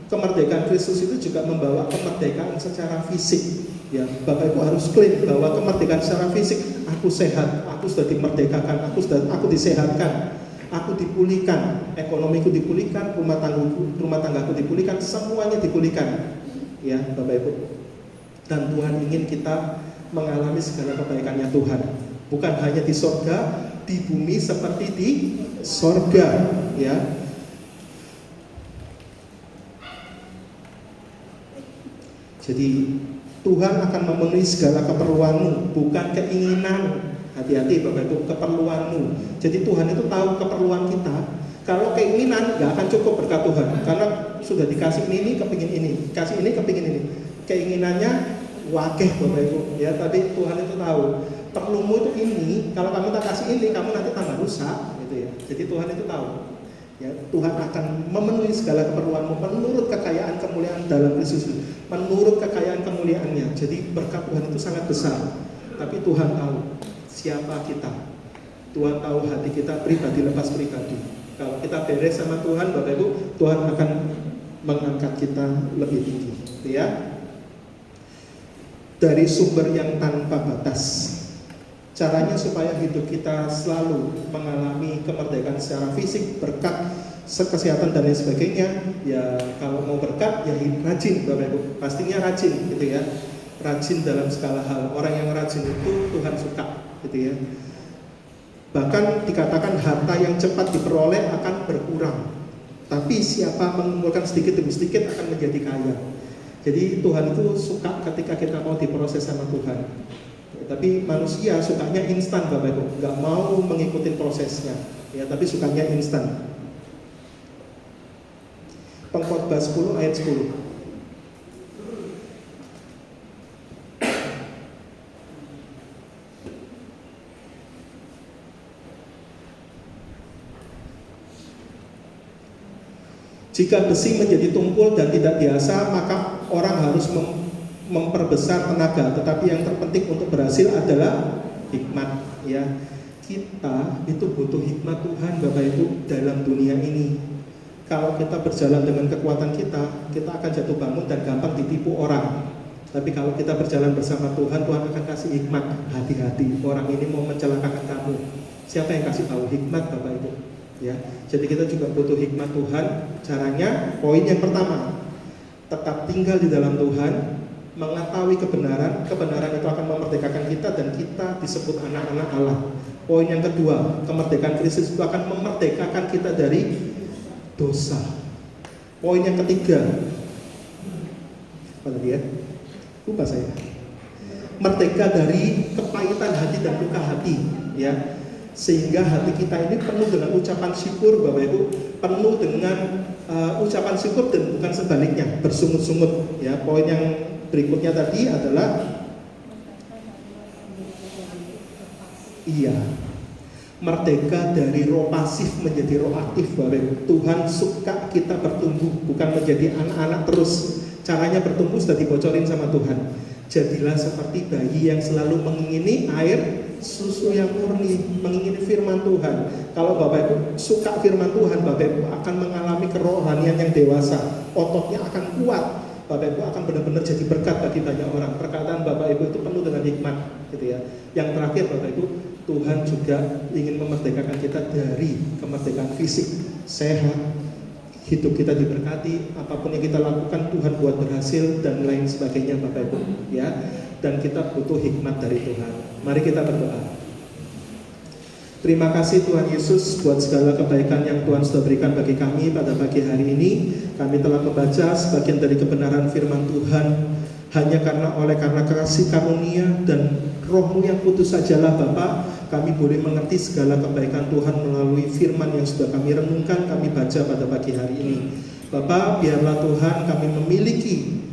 kemerdekaan Kristus itu juga membawa kemerdekaan secara fisik. Ya, Bapak Ibu harus klaim bahwa kemerdekaan secara fisik, aku sehat, aku sudah dimerdekakan, aku disehatkan. Aku dipulihkan, ekonomiku dipulihkan, rumah tanggaku dipulihkan, semuanya dipulihkan. Ya, Bapak Ibu. Dan Tuhan ingin kita mengalami segala kebaikannya Tuhan. Bukan hanya di sorga, di bumi seperti di sorga. Ya. Jadi Tuhan akan memenuhi segala keperluanmu, bukan keinginan. Hati-hati Bapak Ibu, keperluanmu. Jadi Tuhan itu tahu keperluan kita. Kalau keinginan gak akan cukup berkat Tuhan, karena sudah dikasih ini kepingin ini, kasih ini kepingin ini. Keinginannya wakeh Bapak Ibu. Ya, tapi Tuhan itu tahu perlumu itu ini. Kalau kamu tak kasih ini, kamu nanti tambah rusak, gitu ya. Jadi Tuhan itu tahu. Ya, Tuhan akan memenuhi segala keperluanmu menurut kekayaan kemuliaan dalam Kristus, menurut kekayaan kemuliaannya. Jadi berkat Tuhan itu sangat besar. Tapi Tuhan tahu siapa kita. Tuhan tahu hati kita pribadi lepas pribadi. Kalau kita beres sama Tuhan, Bapak Ibu, Tuhan akan mengangkat kita lebih tinggi. Ya. Dari sumber yang tanpa batas. Caranya supaya hidup kita selalu mengalami kemerdekaan secara fisik, berkat, kesehatan dan lain sebagainya. Ya kalau mau berkat ya rajin Bapak Ibu, pastinya rajin gitu ya. Rajin dalam segala hal. Orang yang rajin itu Tuhan suka gitu ya. Bahkan dikatakan harta yang cepat diperoleh akan berkurang. Tapi siapa mengumpulkan sedikit demi sedikit akan menjadi kaya. Jadi Tuhan itu suka ketika kita mau diproses sama Tuhan. Tapi manusia sukanya instan Bapak Ibu, nggak mau mengikuti prosesnya, ya. Tapi sukanya instan. Pengkhotbah 10 ayat 10. Jika besi menjadi tumpul dan tidak biasa, maka orang harus memperbesar tenaga, tetapi yang terpenting untuk berhasil adalah hikmat. Ya, kita itu butuh hikmat Tuhan Bapak Ibu dalam dunia ini. Kalau kita berjalan dengan kekuatan kita, kita akan jatuh bangun dan gampang ditipu orang. Tapi kalau kita berjalan bersama Tuhan, Tuhan akan kasih hikmat. Hati-hati, orang ini mau mencelakakan kamu. Siapa yang kasih tahu hikmat Bapak Ibu? Ya, jadi kita juga butuh hikmat Tuhan. Caranya, poin yang pertama, tetap tinggal di dalam Tuhan, mengetahui kebenaran. Kebenaran itu akan memerdekakan kita dan kita disebut anak-anak Allah. Poin yang kedua, kemerdekaan Kristus itu akan memerdekakan kita dari dosa. Poin yang ketiga, apa tadi ya? Lupa saya. Merdeka dari kepahitan hati dan luka hati, ya. Sehingga hati kita ini penuh dengan ucapan syukur Bapak Ibu, penuh dengan ucapan syukur dan bukan sebaliknya, bersungut-sungut. Ya, poin yang berikutnya tadi adalah merdeka dari roh pasif menjadi roh aktif Bapak Ibu. Tuhan suka kita bertumbuh, bukan menjadi anak-anak terus. Caranya bertumbuh sudah dibocorin sama Tuhan. Jadilah seperti bayi yang selalu mengingini air susu yang murni, mengingini firman Tuhan. Kalau Bapak Ibu suka firman Tuhan, Bapak Ibu akan mengalami kerohanian yang dewasa. Ototnya akan kuat. Bapak Ibu akan benar-benar jadi berkat bagi banyak orang. Perkataan Bapak Ibu itu penuh dengan hikmat, gitu ya. Yang terakhir Bapak Ibu, Tuhan juga ingin memerdekakan kita dari kemerdekaan fisik, sehat, hidup kita diberkati, apapun yang kita lakukan Tuhan buat berhasil dan lain sebagainya Bapak Ibu, ya. Dan kita butuh hikmat dari Tuhan. Mari kita berdoa. Terima kasih Tuhan Yesus buat segala kebaikan yang Tuhan sudah berikan bagi kami pada pagi hari ini. Kami telah membaca sebagian dari kebenaran firman Tuhan. Hanya karena kasih karunia dan Roh-Mu yang kudus sajalah Bapa, kami boleh mengerti segala kebaikan Tuhan melalui firman yang sudah kami renungkan, kami baca pada pagi hari ini. Bapa, biarlah Tuhan kami memiliki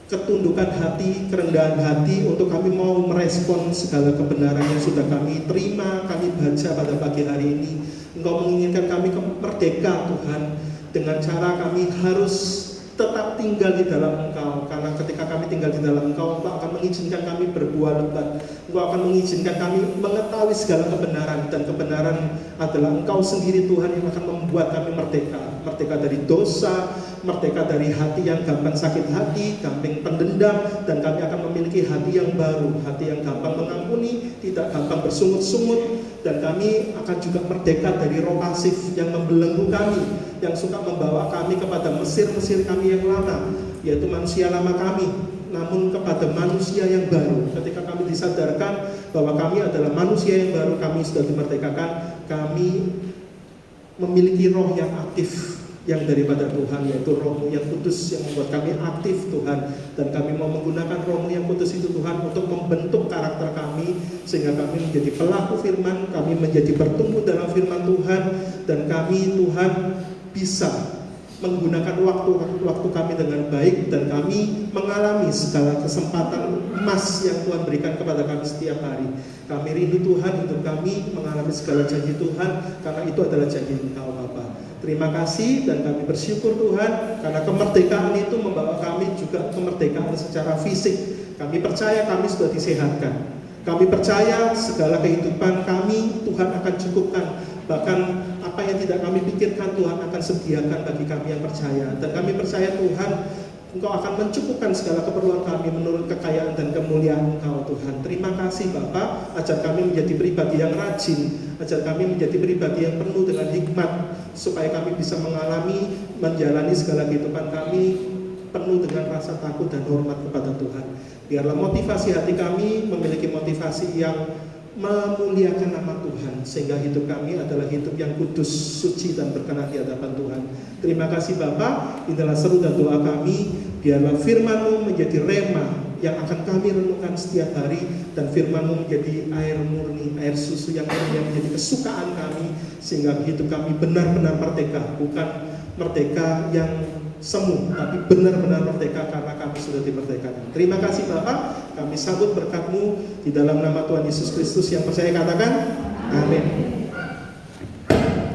ketundukan hati, kerendahan hati untuk kami mau merespon segala kebenaran yang sudah kami terima, kami baca pada pagi hari ini. Engkau menginginkan kami merdeka Tuhan, dengan cara kami harus tetap tinggal di dalam Engkau, karena ketika kami tinggal di dalam Engkau, Engkau akan mengizinkan kami berbuah lebat. Engkau akan mengizinkan kami mengetahui segala kebenaran, dan kebenaran adalah Engkau sendiri Tuhan yang akan membuat kami merdeka. Merdeka dari dosa, merdeka dari hati yang gampang sakit hati, gampang pendendam, dan kami akan memiliki hati yang baru, hati yang gampang mengampuni, tidak gampang bersungut-sungut, dan kami akan juga merdeka dari roh pasif yang membelenggu kami, yang suka membawa kami kepada mesir-mesir kami yang lama, yaitu manusia lama kami, namun kepada manusia yang baru. Ketika kami disadarkan bahwa kami adalah manusia yang baru, kami sudah dimerdekakan, kami memiliki roh yang aktif yang daripada Tuhan, yaitu Roh-Mu yang kudus yang membuat kami aktif Tuhan, dan kami mau menggunakan Roh-Mu yang kudus itu Tuhan untuk membentuk karakter kami sehingga kami menjadi pelaku firman, kami menjadi bertumbuh dalam firman Tuhan, dan kami Tuhan bisa menggunakan waktu kami dengan baik, dan kami mengalami segala kesempatan emas yang Tuhan berikan kepada kami setiap hari. Kami rindu Tuhan untuk kami mengalami segala janji Tuhan, karena itu adalah janji Engkau Bapa. Terima kasih, dan kami bersyukur Tuhan karena kemerdekaan itu membawa kami juga kemerdekaan secara fisik. Kami percaya kami sudah disehatkan. Kami percaya segala kehidupan kami Tuhan akan cukupkan. Bahkan apa yang tidak kami pikirkan Tuhan akan sediakan bagi kami yang percaya. Dan kami percaya Tuhan, Engkau akan mencukupkan segala keperluan kami menurut kekayaan dan kemuliaan Engkau Tuhan. Terima kasih Bapa, ajar kami menjadi pribadi yang rajin, ajar kami menjadi pribadi yang penuh dengan hikmat, supaya kami bisa menjalani segala kehidupan kami penuh dengan rasa takut dan hormat kepada Tuhan. Biarlah motivasi hati kami memiliki motivasi yang memuliakan nama Tuhan, sehingga hidup kami adalah hidup yang kudus, suci, dan berkenan di hadapan Tuhan. Terima kasih Bapa, inilah seru dan doa kami. Biarlah firman-Mu menjadi rema yang akan kami renungkan setiap hari, dan firman-Mu menjadi air murni, air susu yang murni yang menjadi kesukaan kami, sehingga hidup kami benar-benar merdeka, bukan merdeka yang semu, tapi benar-benar merdeka karena kami sudah dimerdekakan. Terima kasih Bapak, kami sambut berkat-Mu di dalam nama Tuhan Yesus Kristus yang percaya katakan amin.